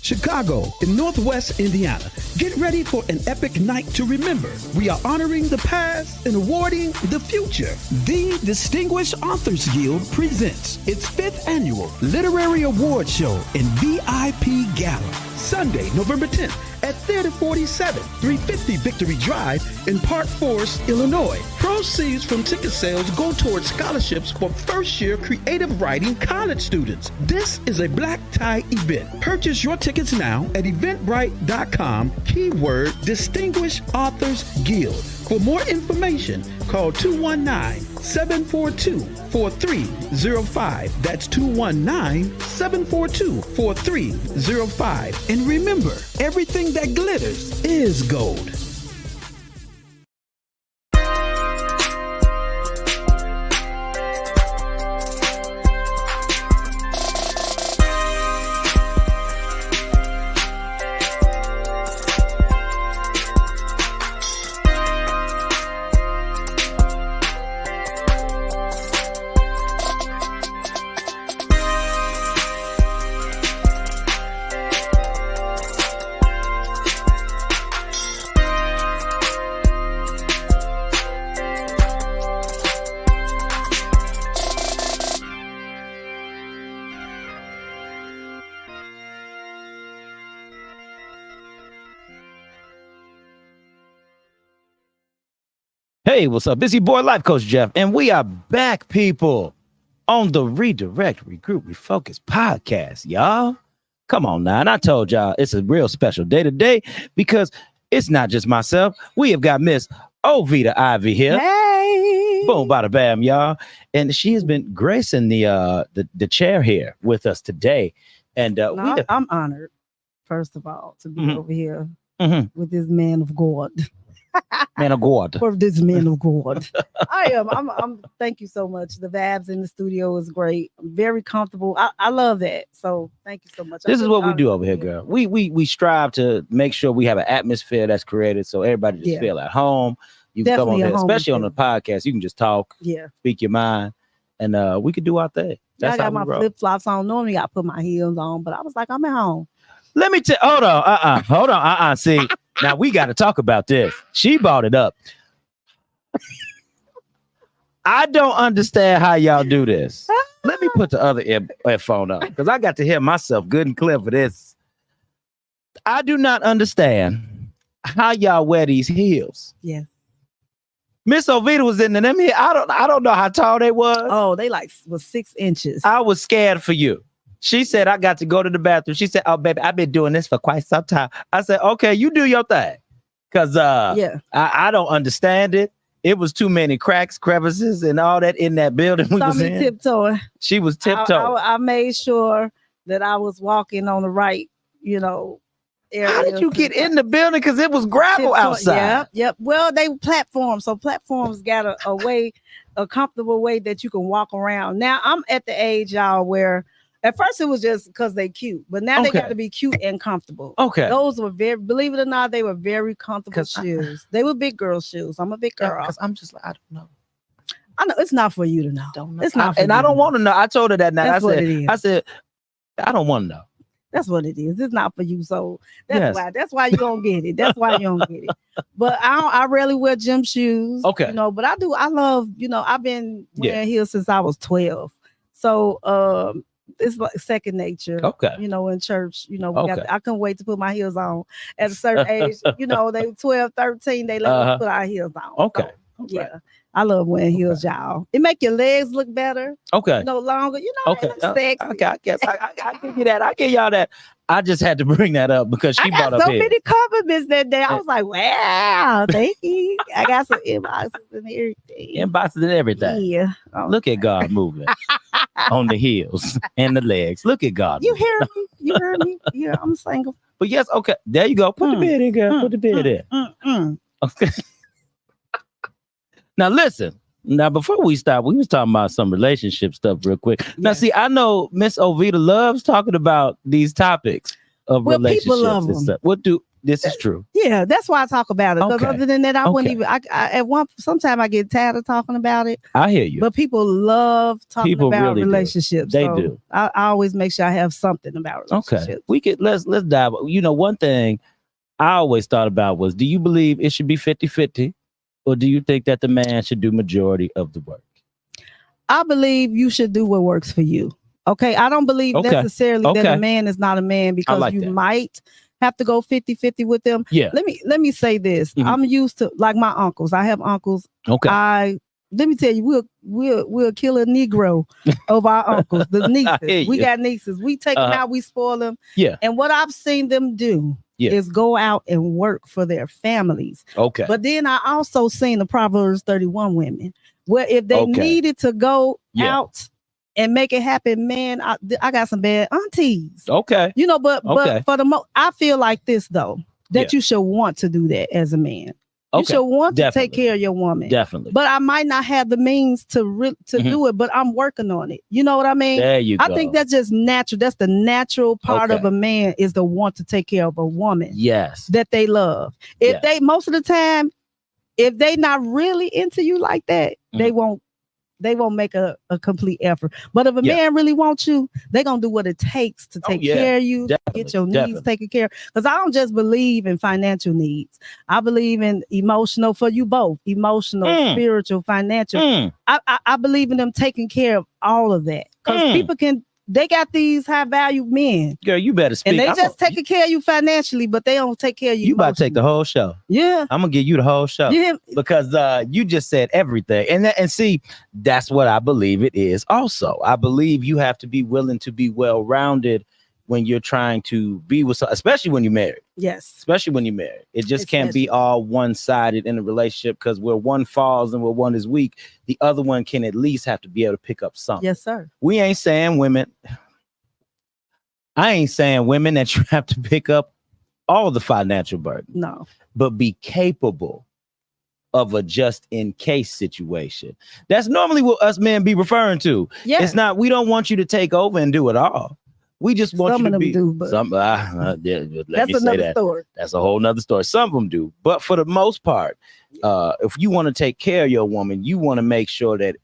S4: Chicago in Northwest Indiana. Get ready for an epic night to remember. We are honoring the past and awarding the future. The Distinguished Authors Guild presents its 5th annual Literary Award Show and VIP Gala. Sunday, November 10th at Theater 47, 350 Victory Drive in Park Forest, Illinois. Proceeds from ticket sales go towards scholarships for first-year creative writing college students. This is a black tie event. Purchase your tickets now at eventbrite.com, keyword Distinguished Authors Guild. For more information, call 219-742-4305. That's 219-742-4305. And remember, everything that glitters is gold.
S1: Hey, what's up? Busy boy life coach Jeff, and we are back, people, on the Redirect, Regroup, Refocus podcast, y'all. Come on now. And I told y'all it's a real special day today because it's not just myself. We have got Miss Ovita Ivey here.
S2: Hey.
S1: Boom, bada bam, y'all. And she has been gracing the chair here with us today. And
S2: I'm honored, first of all, to be over here with this man of God.
S1: Man of God.
S2: For this man of God. I am. I'm thank you so much. The vibes in the studio is great. I'm very comfortable. I love that. So thank you so much.
S1: This is what we do over here, girl. We strive to make sure we have an atmosphere that's created so everybody just feel at home. You can come on here, especially on the podcast. You can just talk, speak your mind, and we can do our thing.
S2: That's I got my flip flops on. Normally I put my heels on, but I was like, I'm at home.
S1: Let me tell. Hold on. See. Now we got to talk about this. She brought it up. I don't understand how y'all do this. Let me put the other earphone up because I got to hear myself good and clear for this. I do not understand how y'all wear these heels.
S2: Yes.
S1: Miss Ovita was in them here. I don't know how tall they was.
S2: Oh, they was 6 inches.
S1: I was scared for you. She said, I got to go to the bathroom. She said, oh, baby, I've been doing this for quite some time. I said, okay, you do your thing. Because I don't understand it. It was too many cracks, crevices, and all that in that building we was in.
S2: Tiptoeing.
S1: She was tiptoeing.
S2: I made sure that I was walking on the right, area.
S1: How did you get in the building? Because it was gravel outside.
S2: Yep. Well, they platforms. So platforms got a comfortable way that you can walk around. Now I'm at the age, y'all, where at first it was just because they cute, but now they got to be cute and comfortable.
S1: Okay.
S2: Those were believe it or not, they were very comfortable shoes. They were big girl shoes. I'm a big girl.
S1: Because I'm just like, I don't know.
S2: I know it's not for you to know.
S1: Don't know.
S2: It's not for
S1: and
S2: you
S1: I don't want to know. I told her that night.
S2: That's what it is.
S1: I said, I don't want to know.
S2: That's what it is. It's not for you. So that's why you don't get it. That's why you don't get it. But I rarely wear gym shoes.
S1: Okay.
S2: But I love, I've been wearing heels since I was 12. So it's like second nature.
S1: Okay.
S2: In church, I couldn't wait to put my heels on at a certain age. They 12, 13, they let us put our heels on.
S1: Okay.
S2: So, yeah. I love wearing heels, y'all. It make your legs look better.
S1: Okay.
S2: No longer,
S1: Okay.
S2: sexy.
S1: Okay. I guess I give you that. I give y'all that. I just had to bring that up because she brought up
S2: so many compliments that day. I was like, wow, thank you. I got some inboxes and everything.
S1: Inboxes and everything.
S2: Yeah. Okay.
S1: Look at God moving on the heels and the legs. Look at God.
S2: You hear me? You heard me? Yeah, I'm single.
S1: But yes, okay. There you go. Put the bed in, girl. Put the bed in. Okay. Now listen. Now before we stop, we was talking about some relationship stuff real quick. Yes. Now see, I know Miss Ovita loves talking about these topics of relationships
S2: people love
S1: and stuff. This is true.
S2: Yeah, that's why I talk about it. Because other than that, I wouldn't even. Sometimes I get tired of talking about it.
S1: I hear you.
S2: But people love talking about
S1: really
S2: relationships.
S1: They do.
S2: I always make sure I have something about relationships.
S1: Okay, we could let's dive. One thing I always thought about was: do you believe it should be 50-50? Or do you think that the man should do majority of the work?
S2: I believe you should do what works for you. Okay. I don't believe necessarily that a man is not a man because you might have to go 50-50 with them.
S1: Yeah.
S2: Let me say this. Mm-hmm. I'm used to like my uncles. I have uncles.
S1: Okay.
S2: Let me tell you, we'll kill a Negro of our uncles, the nieces. We got nieces. We take them out, we spoil them.
S1: Yeah.
S2: And what I've seen them do is go out and work for their families.
S1: Okay.
S2: But then I also seen the Proverbs 31 women where if they needed to go out and make it happen, man, I got some bad aunties.
S1: Okay.
S2: But for the I feel like this though, that you should want to do that as a man. You should want to take care of your woman.
S1: Definitely.
S2: But I might not have the means to do it, but I'm working on it. You know what I mean?
S1: There you go.
S2: I think that's just natural. That's the natural part of a man is to want to take care of a woman.
S1: Yes.
S2: That they love. If they, most of the time, if they not really into you like that, they won't make a complete effort. But if a man really wants you, they're going to do what it takes to take care of you, get your needs taken care of. Because I don't just believe in financial needs. I believe in emotional for you both, emotional, spiritual, financial. I believe in them taking care of all of that. Because people they got these high value men.
S1: Girl, you better speak.
S2: And they just taking care of you financially, but they don't take care of you.
S1: You about to take the whole show.
S2: Yeah.
S1: I'm gonna give you the whole show.
S2: Yeah.
S1: Because you just said everything. And see, that's what I believe it is also. I believe you have to be willing to be well-rounded when you're trying to be with someone, especially when you're married.
S2: Yes.
S1: Especially when you're married. It just can't be all one-sided in a relationship because where one falls and where one is weak, the other one can at least have to be able to pick up something.
S2: Yes, sir.
S1: We ain't saying women. I ain't saying women that you have to pick up all the financial burden.
S2: No.
S1: But be capable of a just-in-case situation. That's normally what us men be referring to.
S2: Yeah.
S1: It's not, we don't want you to take over and do it all. We just want
S2: some
S1: you to
S2: of them
S1: be.
S2: Do, but
S1: let
S2: that's
S1: me say
S2: another
S1: that.
S2: story.
S1: That's a whole nother story. Some of them do, but for the most part, if you want to take care of your woman, you want to make sure that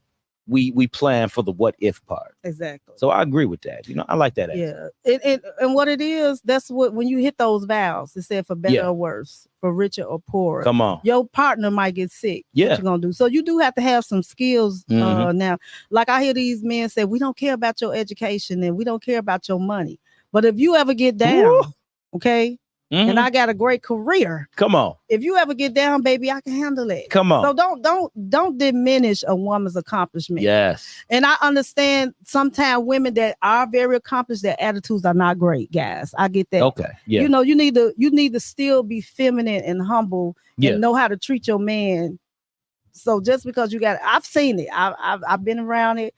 S1: we plan for the what if part.
S2: Exactly.
S1: So I agree with that. I like that
S2: answer. Yeah. And what it is, that's what when you hit those vows, it said for better or worse, for richer or poorer.
S1: Come on.
S2: Your partner might get sick.
S1: Yeah.
S2: What you gonna do? So you do have to have some skills now. Like I hear these men say, we don't care about your education and we don't care about your money. But if you ever get down, okay, and I got a great career.
S1: Come on.
S2: If you ever get down, baby, I can handle it.
S1: Come on.
S2: So don't diminish a woman's accomplishment.
S1: Yes.
S2: And I understand sometimes women that are very accomplished, their attitudes are not great, guys. I get that.
S1: Okay. Yeah.
S2: You know, you need to still be feminine and humble and know how to treat your man. So just because you got, I've seen it, I've been around it.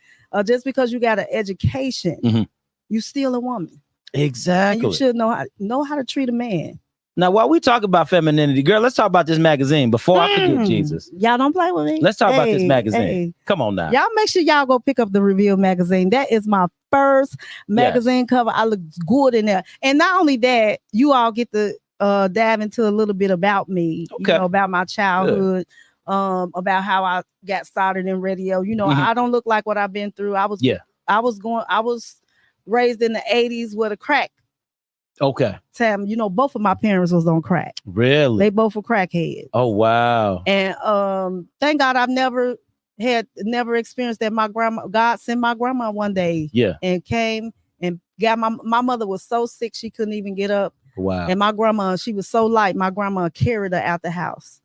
S2: Just because you got an education, you still a woman.
S1: Exactly.
S2: And you should know how to treat a man.
S1: Now, while we talk about femininity, girl, let's talk about this magazine before I forget, Jesus.
S2: Y'all don't play with me.
S1: Let's talk about this magazine. Come on now.
S2: Y'all make sure y'all go pick up the Reveal magazine. That is my first magazine cover. I look good in there. And not only that, you all get to dive into a little bit about me, you know, about my childhood, about how I got started in radio. You know, I don't look like what I've been through. I was raised in the 80s with a crack.
S1: Okay.
S2: Sam, you know, both of my parents was on crack.
S1: Really?
S2: They both were crackheads.
S1: Oh, wow.
S2: And thank God I've never experienced that. God sent my grandma one day. And came and got my mother was so sick she couldn't even get up.
S1: Wow.
S2: And my grandma, she was so light. My grandma carried her out the house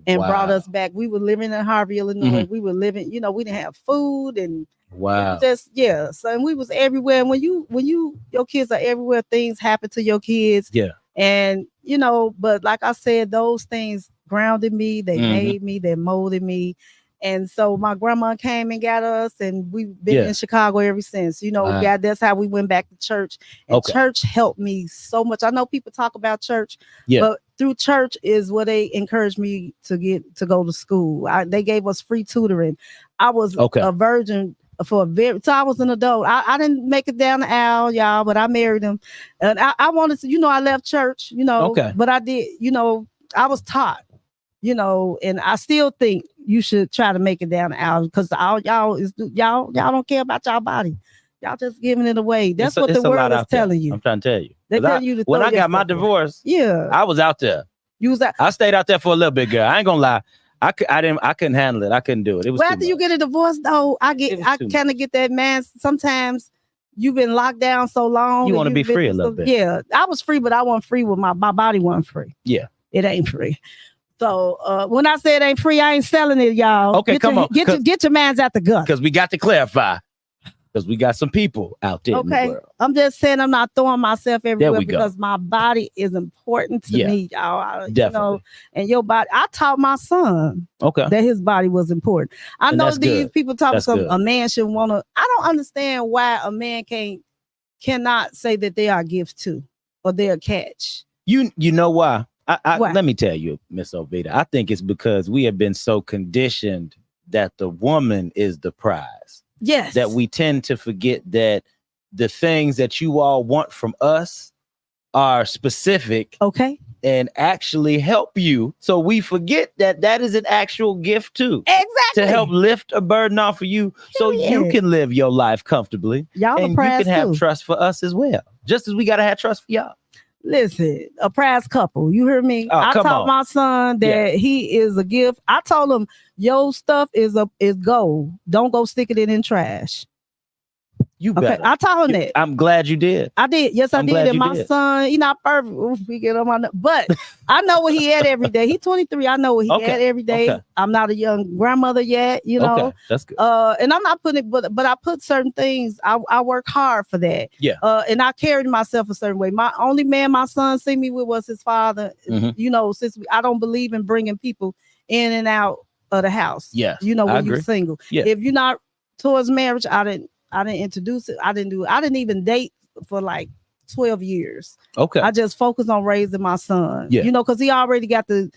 S2: and brought us back. We were living in Harvey, Illinois. We were living, you know, we didn't have food and so and we was everywhere. And when your kids are everywhere, things happen to your kids. And you know, but like I said, those things grounded me, they made me, they molded me. And so my grandma came and got us, and we've been in Chicago ever since. You know, that's how we went back to church. And church helped me so much. I know people talk about church, but through church is where they encouraged me to go to school. They gave us free tutoring. I was a virgin so I was an adult. I didn't make it down the aisle, y'all, but I married him. And I wanted to, you know, I left church, you know, but I did, you know, I was taught, you know, and I still think you should try to make it down the aisle because y'all don't care about y'all body. Y'all just giving it away. That's what the world is telling you.
S1: I'm trying to tell you.
S2: They tell you to
S1: when I got my divorce, I was out there.
S2: You was out.
S1: I stayed out there for a little bit, girl. I ain't gonna lie. I couldn't handle it. I couldn't do it. It was
S2: after you get a divorce, though, I kind of get that, man. Sometimes you've been locked down so long.
S1: You want to be free a little bit.
S2: Yeah, I was free, but I wasn't free with my body wasn't free.
S1: Yeah,
S2: it ain't free. So when I say it ain't free, I ain't selling it, y'all.
S1: Okay, come on.
S2: Get your mans out the gut.
S1: Because we got to clarify. Because we got some people out there in the world.
S2: I'm just saying I'm not throwing myself everywhere because my body is important to me, y'all.
S1: Definitely.
S2: You know, and your body. I taught my son that his body was important. I know these people talk about a man should want to. I don't understand why a man cannot say that they are a gift too or they're a catch.
S1: You know why? Let me tell you, Miss Ovita. I think it's because we have been so conditioned that the woman is the prize.
S2: Yes.
S1: That we tend to forget that the things that you all want from us are specific. And actually help you. So we forget that is an actual gift too.
S2: Exactly.
S1: To help lift a burden off of you so you can live your life comfortably.
S2: Y'all
S1: and you can have trust for us as well. Just as we got to have trust for y'all.
S2: Listen, a prize couple. You heard me?
S1: Oh,
S2: I taught my son that he is a gift. I told him your stuff is gold. Don't go stick it in trash.
S1: You better.
S2: I told him that.
S1: I'm glad you did.
S2: I did. Yes, I did. And my son, he's not perfect. We get on my, but I know what he had every day. He's 23. I know what he had every day. I'm not a young grandmother yet, you know.
S1: That's good.
S2: And I'm not putting it, but I put certain things. I work hard for that.
S1: Yeah.
S2: And I carried myself a certain way. My only man my son see me with was his father. You know, since I don't believe in bringing people in and out of the house.
S1: Yeah.
S2: You know, when you're single.
S1: Yeah.
S2: If you're not towards marriage, I didn't introduce it. I didn't even date for like 12 years. I just focused on raising my son. You know, because he already got to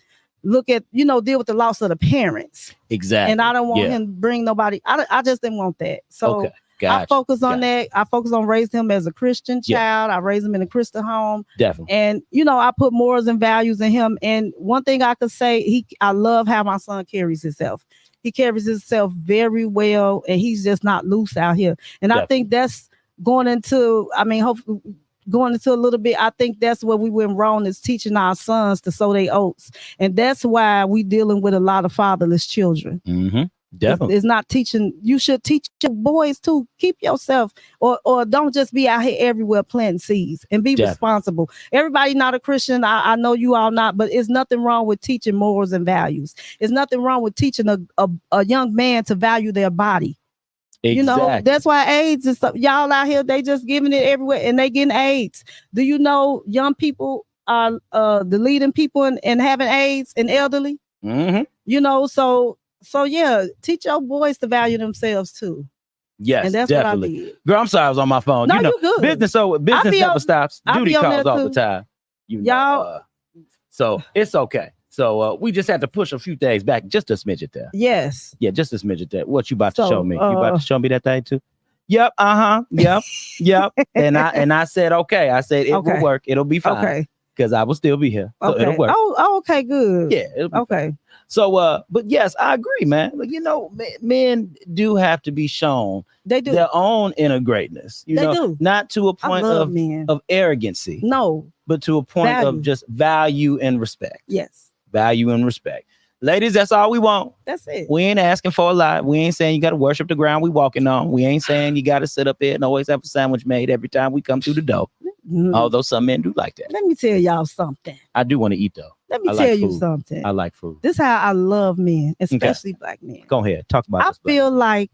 S2: look at, you know, deal with the loss of the parents.
S1: Exactly.
S2: And I don't want him to bring nobody. I just didn't want that. So I focus on that. I focus on raising him as a Christian child. I raised him in a Christian home.
S1: Definitely.
S2: And, you know, I put morals and values in him. And one thing I could say, I love how my son carries himself. He carries himself very well, and he's just not loose out here. And I think that's going into, hopefully going into a little bit, I think that's where we went wrong, is teaching our sons to sow their oats. And that's why we dealing with a lot of fatherless children.
S1: Definitely.
S2: It's not teaching. You should teach your boys to keep yourself, or don't just be out here everywhere planting seeds, and be responsible. Everybody not a Christian. I know you all not, but it's nothing wrong with teaching morals and values. It's nothing wrong with teaching a young man to value their body.
S1: Exactly.
S2: You know, that's why AIDS is stuff. Y'all out here, they just giving it everywhere and they getting AIDS. Do you know young people are the leading people in having AIDS and elderly?
S1: Mm-hmm.
S2: You know, so yeah, teach your boys to value themselves too.
S1: Yes,
S2: and that's
S1: definitely.
S2: what I did.
S1: Girl, I'm sorry, I was on my phone.
S2: No,
S1: you know,
S2: you good.
S1: Business never stops. Duty calls all the time. You know,
S2: y'all.
S1: So it's okay. So we just had to push a few things back just a smidget there.
S2: Yes.
S1: Yeah, just a smidget there. What you about to show me? You about to show me that thing too? Yep. Yep. And I said okay. I said it will work. It'll be fine.
S2: Okay.
S1: Because I will still be here. So it'll work.
S2: Oh, okay, good.
S1: Yeah.
S2: Okay.
S1: Fine. So but yes, I agree, man. Like, you know, men do have to be shown their own inner greatness. You know, not to a point of arrogancy.
S2: No.
S1: But to a point of just value and respect.
S2: Yes.
S1: Value and respect. Ladies, that's all we want.
S2: That's it.
S1: We ain't asking for a lot. We ain't saying you got to worship the ground we walking on. We ain't saying you got to sit up there and always have a sandwich made every time we come through the door. Mm-hmm. Although some men do like that.
S2: Let me tell y'all something.
S1: I do want to eat though.
S2: Let me tell you something.
S1: I like food.
S2: This is how I love men, especially black men.
S1: Go ahead. Talk about this.
S2: I feel like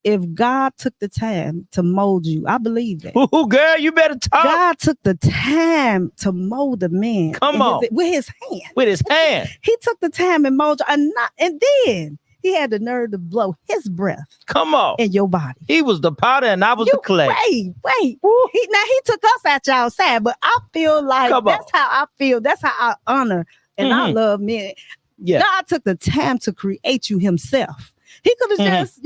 S2: if God took the time to mold you, I believe that.
S1: Ooh, girl, you better talk.
S2: God took the time to mold a man.
S1: Come on.
S2: With his hand.
S1: With his hand.
S2: He took the time and molded you, and then he had the nerve to blow his breath.
S1: Come on.
S2: In your body.
S1: He was the potter and I was the clay.
S2: Wait. He took us at y'all side, but I feel like that's how I feel. That's how I honor and I love men. Yeah. God took the time to create you himself. He could have just,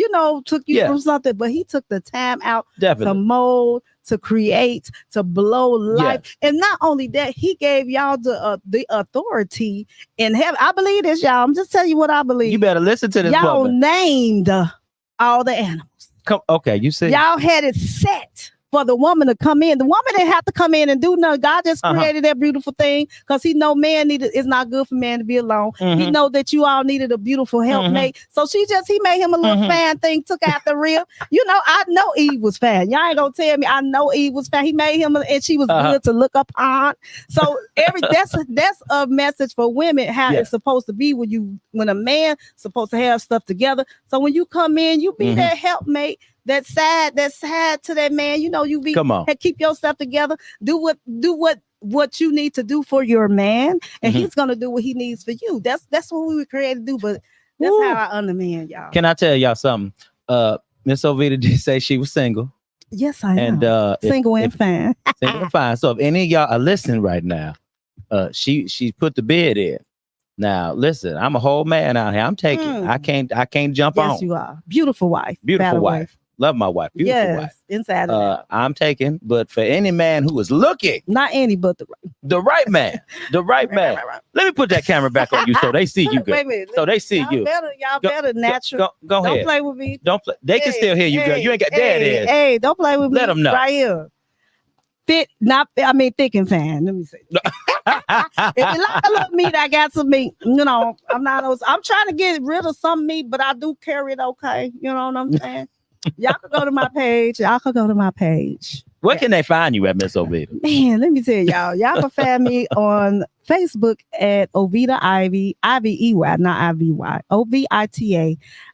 S2: took you from something, but he took the time out to mold, to create, to blow life. Yes. And not only that, he gave y'all the authority in heaven. I believe this, y'all. I'm just telling you what I believe.
S1: You better listen to this.
S2: Y'all named all the animals.
S1: Okay, you said
S2: y'all had it set for the woman to come in. The woman didn't have to come in and do nothing. God just created that beautiful thing because he know man it's not good for man to be alone. He know that you all needed a beautiful helpmate. So he made him a little fan thing, took out the rib. I know Eve was fat. Y'all ain't gonna tell me I know Eve was fat. He made him and she was good to look up on. So that's a message for women how it's supposed to be when a man supposed to have stuff together. So when you come in, you be that helpmate. That side to that man, you be keep yourself together. Do what you need to do for your man, and he's gonna do what he needs for you. That's what we were created to do. But that's how I understand y'all.
S1: Can I tell y'all something? Miss Ovita did say she was single.
S2: Yes, I am. And single and fine.
S1: Single and fine. So if any of y'all are listening right now, she put the bid in. Now listen, I'm a whole man out here. I'm taking. I can't jump on.
S2: Yes, you are. Beautiful wife.
S1: Beautiful wife. Love my wife. Beautiful wife.
S2: Inside of
S1: I'm taking, but for any man who is looking,
S2: not any, but
S1: the right man, right. Let me put that camera back on you so they see you good. So they see you.
S2: Y'all better natural.
S1: Go ahead.
S2: Don't play with me.
S1: Don't play. They can still hear you, girl. You ain't got there. It is.
S2: Hey, don't play with me.
S1: Let them know.
S2: Right here. Thick and fan. Let me see. If you like a little meat, I got some meat. I'm trying to get rid of some meat, but I do carry it okay. You know what I'm saying? Y'all can go to my page.
S1: Where can they find you at, Miss Ovita?
S2: Man, let me tell y'all. Y'all can find me on Facebook at Ovita Ivey, Ivey, not I-V-Y, Ovita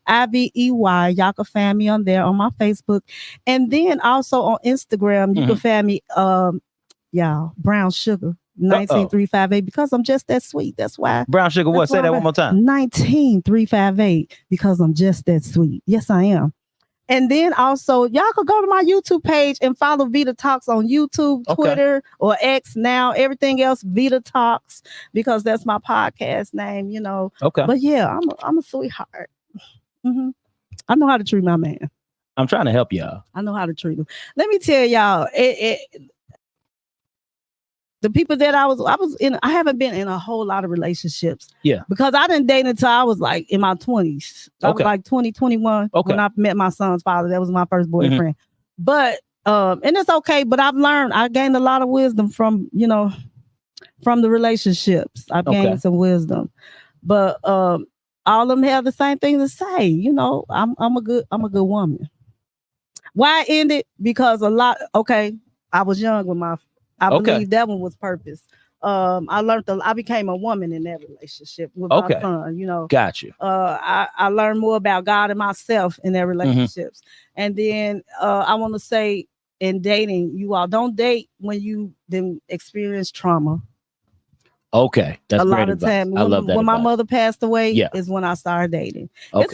S2: Ivey. Y'all can find me on there on my Facebook. And then also on Instagram, you can find me, y'all, Brown Sugar. 19358 because I'm just that sweet. That's why.
S1: Brown Sugar, what? Say that one more time.
S2: 19358 because I'm just that sweet. Yes, I am. And then also, y'all could go to my YouTube page and follow Vita Talks on YouTube, Twitter, or X now. Everything else, Vita Talks, because that's my podcast name,
S1: Okay.
S2: But yeah, I'm a sweetheart. I know how to treat my man.
S1: I'm trying to help y'all.
S2: I know how to treat him. Let me tell y'all, the people that I was in, I haven't been in a whole lot of relationships. Yeah. Because I didn't date until I was like in my 20s. I was like 21 when I met my son's father. That was my first boyfriend. But, and it's okay, but I gained a lot of wisdom from the relationships. I've gained some wisdom. But all of them have the same thing to say. You know, I'm a good woman. Why I ended? Because I was young when I believe that one was purpose. I became a woman in that relationship with my son, you know.
S1: Got you.
S2: I learned more about God and myself in their relationships. And then I want to say in dating, you all don't date when you then experience trauma.
S1: Okay. That's
S2: a lot of time.
S1: I love that.
S2: When my mother passed away
S1: Yeah.
S2: is when I started dating.
S1: Okay.
S2: It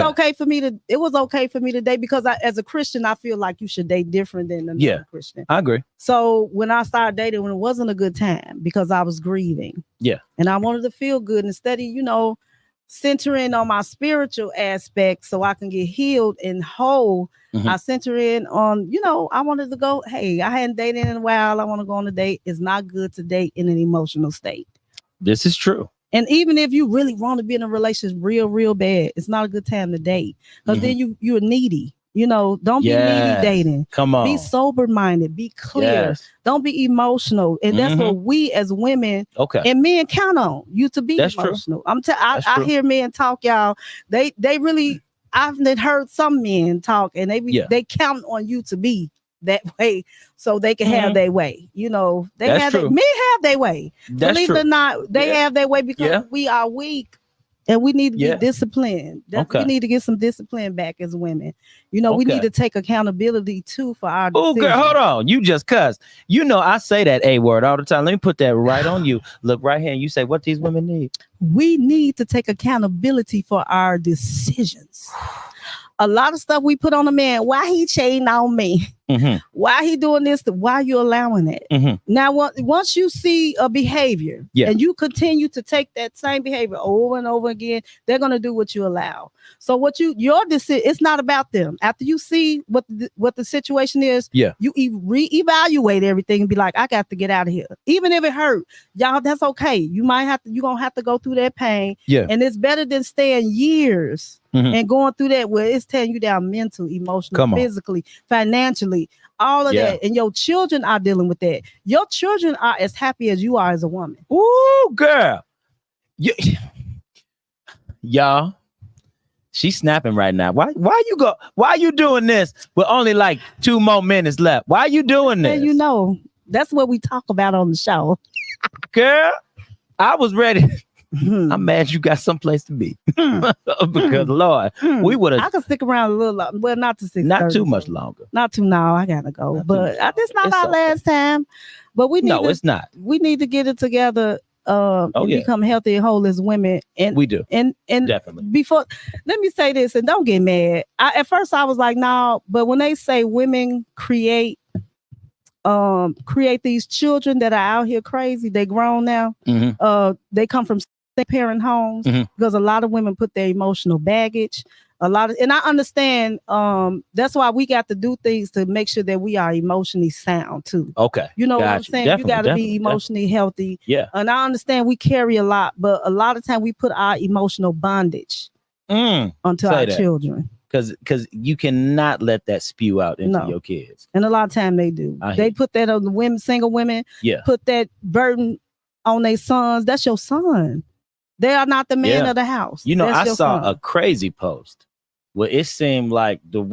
S2: was okay for me to date because as a Christian, I feel like you should date different than another Christian.
S1: I agree.
S2: So when I started dating, when it wasn't a good time because I was grieving.
S1: Yeah.
S2: And I wanted to feel good instead of, you know, centering on my spiritual aspect so I can get healed and whole. I center in on, you know, I wanted to go, hey, I hadn't dated in a while. I want to go on a date. It's not good to date in an emotional state.
S1: This is true.
S2: And even if you really want to be in a relationship real bad, it's not a good time to date. Because then you're needy. You know, don't be needy dating.
S1: Come on.
S2: Be sober-minded. Be clear.
S1: Yes.
S2: Don't be emotional. And that's what we as women and men count on you to be emotional.
S1: True.
S2: I hear men talk, y'all. They really, I've heard some men talk and they count on you to be that way so they can have their way. You know, men have their way. Believe it or not, they have their way because we are weak and we need to be disciplined. We need to get some discipline back as women. You know, we need to take accountability too for our decisions.
S1: Oh, girl, hold on. You just cussed. You know, I say that A word all the time. Let me put that right on you. Look right here and you say what these women need.
S2: We need to take accountability for our decisions. A lot of stuff we put on a man. Why he cheating on me? Why he doing this? Why you allowing it? Now, once you see a behavior and you continue to take that same behavior over and over again, they're going to do what you allow. So your decision, it's not about them. After you see what the situation is, you reevaluate everything and be like, I got to get out of here. Even if it hurt, y'all, that's okay. You're going to have to go through that pain. And it's better than staying years and going through that where it's tearing you down mental, emotional, physically, financially, all of that. And your children are dealing with that. Your children are as happy as you are as a woman.
S1: Ooh, girl. Y'all, she's snapping right now. Why you doing this with only like 2 more minutes left? Why are you doing this?
S2: And you know, that's what we talk about on the show.
S1: Girl, I was ready. I'm mad you got someplace to be. Because Lord, we would have.
S2: I could stick around a little longer. Well, not to 6:30.
S1: Not too much longer.
S2: Not too now. I gotta go. But this not our last time. But we need
S1: it's not.
S2: We need to get it together. And become healthy and whole as women. And
S1: we do.
S2: And
S1: definitely.
S2: Before, let me say this, and don't get mad. At first I was like, no, but when they say women create these children that are out here crazy, they grown now. They come from parent homes because a lot of women put their emotional baggage. And I understand that's why we got to do things to make sure that we are emotionally sound too. Okay. You know what I'm saying? You got to be emotionally healthy. Yeah. And I understand we carry a lot, but a lot of time we put our emotional bondage onto our children.
S1: Because you cannot let that spew out into your kids. And
S2: a lot of time they do. They put that on the women, single women. Yeah. Put that burden on their sons. That's your son. They are not the man of the house.
S1: You know, I saw a crazy post where it seemed like the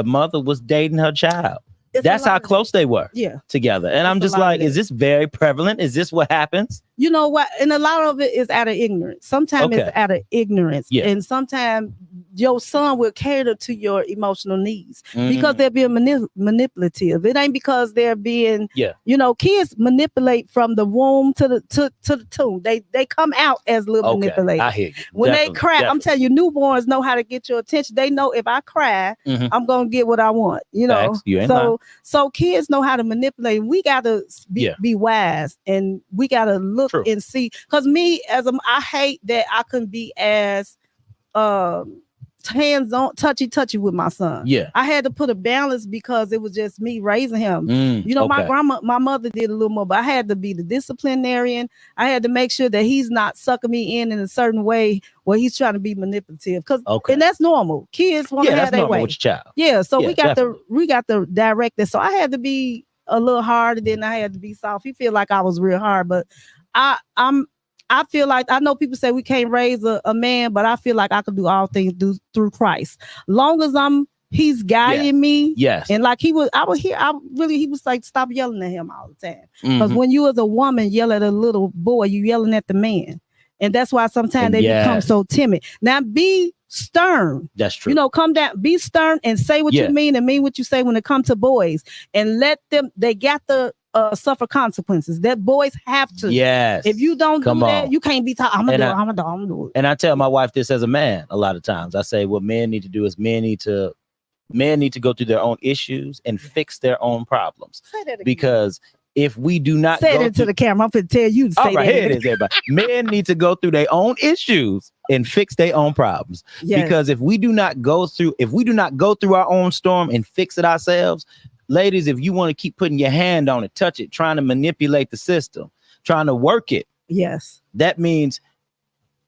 S1: mother was dating her child. That's how close they were together. And I'm just like, is this very prevalent? Is this what happens?
S2: You know what? And a lot of it is out of ignorance. Sometimes it's out of ignorance. Yeah. And sometimes your son will cater to your emotional needs because they're being manipulative. It ain't because they're being, you know, kids manipulate from the womb to the tomb. They come out as little manipulators.
S1: I hear you.
S2: When they cry, I'm telling you, newborns know how to get your attention. They know if I cry, I'm going to get what I want, you know? So kids know how to manipulate. We got to be wise and we got to look and see, because me I hate that I couldn't be as hands-on, touchy with my son. Yeah, I had to put a balance because it was just me raising him. You know, my mother did a little more, but I had to be the disciplinarian. I had to make sure that he's not sucking me in a certain way where he's trying to be manipulative. And that's normal. Kids want to have their way.
S1: With your child.
S2: Yeah, so we got to direct it. So I had to be a little hard, and then I had to be soft. He feel like I was real hard, but I I feel like, I know people say we can't raise a man, but I feel like I could do all things through Christ. Long as he's guiding me.
S1: Yes.
S2: And like he was like, stop yelling at him all the time. Because when you as a woman yell at a little boy, you yelling at the man. And that's why sometimes they become so timid. Now be stern.
S1: That's true.
S2: You know, come down, be stern and say what you mean and mean what you say when it comes to boys. And let them, they got to suffer consequences. That boys have to.
S1: Yes.
S2: If you don't do that, you can't be talking, I'm gonna do it.
S1: And I tell my wife this as a man a lot of times. I say what men need to do is men need to go through their own issues and fix their own problems.
S2: Say that again.
S1: Because if we do not
S2: say it into the camera, I'm going to tell you to say
S1: all right,
S2: that.
S1: Here it is, everybody. Men need to go through their own issues and fix their own problems. Yes. Because if we do not go through our own storm and fix it ourselves, ladies, if you want to keep putting your hand on it, touch it, trying to manipulate the system, trying to work it,
S2: yes,
S1: that means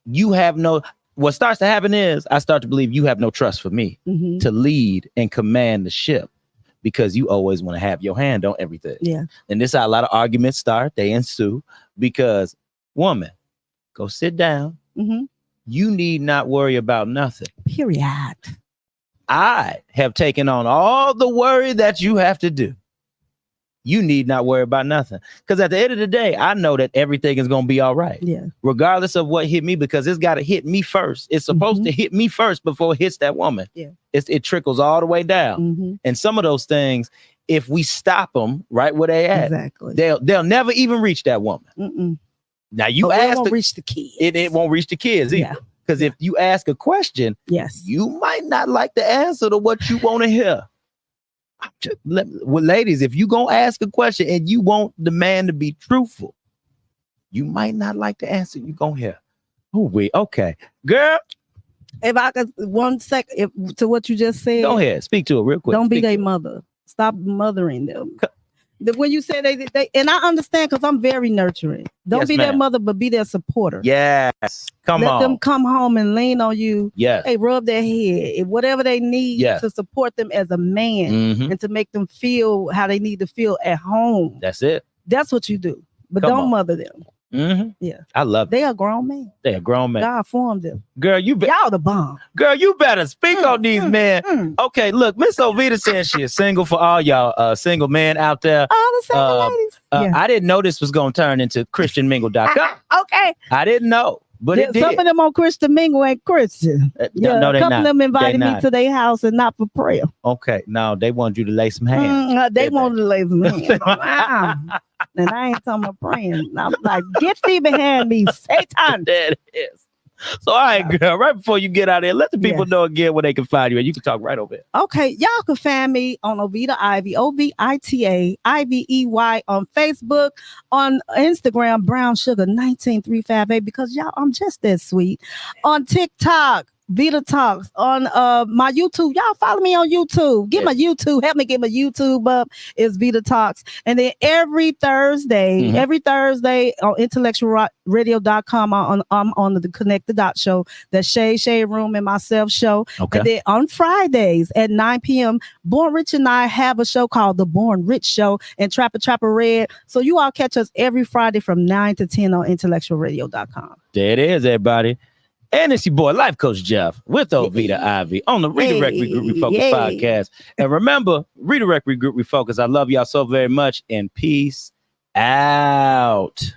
S1: you have no. What starts to happen is I start to believe you have no trust for me to lead and command the ship, because you always want to have your hand on everything.
S2: Yeah.
S1: And this is how a lot of arguments start. They ensue because, woman, go sit down. You need not worry about nothing.
S2: Period.
S1: I have taken on all the worry that you have to do. You need not worry about nothing. Because at the end of the day, I know that everything is going to be all right.
S2: Yeah.
S1: Regardless of what hit me, because it's got to hit me first. It's supposed to hit me first before it hits that woman.
S2: Yeah.
S1: It trickles all the way down. And some of those things, if we stop them right where they at,
S2: exactly,
S1: they'll never even reach that woman. Now you
S2: ask, it won't reach the kids.
S1: It won't reach the kids either. Because if you ask a question,
S2: yes,
S1: you might not like the answer to what you want to hear. Ladies, if you gonna ask a question and you want the man to be truthful, you might not like the answer you gonna hear. Okay, girl.
S2: If I could 1 sec to what you just said,
S1: go ahead, speak to it real quick.
S2: Don't be their mother. Stop mothering them. When you say they, and I understand because I'm very nurturing. Don't be their mother, but be their supporter.
S1: Yes,
S2: Let them come home and lean on you.
S1: Yes,
S2: hey, rub their head, whatever they need to support them as a man and to make them feel how they need to feel at home.
S1: That's it.
S2: That's what you do, but don't mother them. Yeah,
S1: I love it.
S2: They are grown men.
S1: They are grown men.
S2: God formed them.
S1: Girl,
S2: y'all the bomb.
S1: Girl, you better speak on these men. Okay, look, Miss Ovita says she is single. For all y'all single men out there.
S2: All the single ladies.
S1: I didn't know this was going to turn into ChristianMingle.com.
S2: Okay.
S1: I didn't know. But it did.
S2: Some of them on Christian Mingle ain't Christian.
S1: No,
S2: a couple of them invited me to their house and not for prayer.
S1: Okay, no, they want you to lay some hands.
S2: They wanted to lay some hands. And I ain't talking about praying. I'm like, get thee behind me, Satan.
S1: That is. So, all right, girl, right before you get out of here, let the people know again where they can find you. And you can talk right over here.
S2: Okay, y'all can find me on Ovita Ivey, Ovita Ivey on Facebook, on Instagram, Brown Sugar 19358, because y'all, I'm just that sweet. On TikTok, Vita Talks, on my YouTube. Y'all follow me on YouTube. Help me get my YouTube up. It's Vita Talks. And then every Thursday on intellectualradio.com, I'm on the Connect the Dot show, the Shade Room and myself show. Okay. And then on Fridays at 9 p.m., Born Rich and I have a show called The Born Rich Show and Trapper Red. So you all catch us every Friday from 9 to 10 on intellectualradio.com.
S1: There it is, everybody. And it's your boy, Life Coach Jeff, with Ovita Ivey on the Redirect Regroup Refocus podcast. And remember, Redirect Regroup Refocus. I love y'all so very much, and peace out.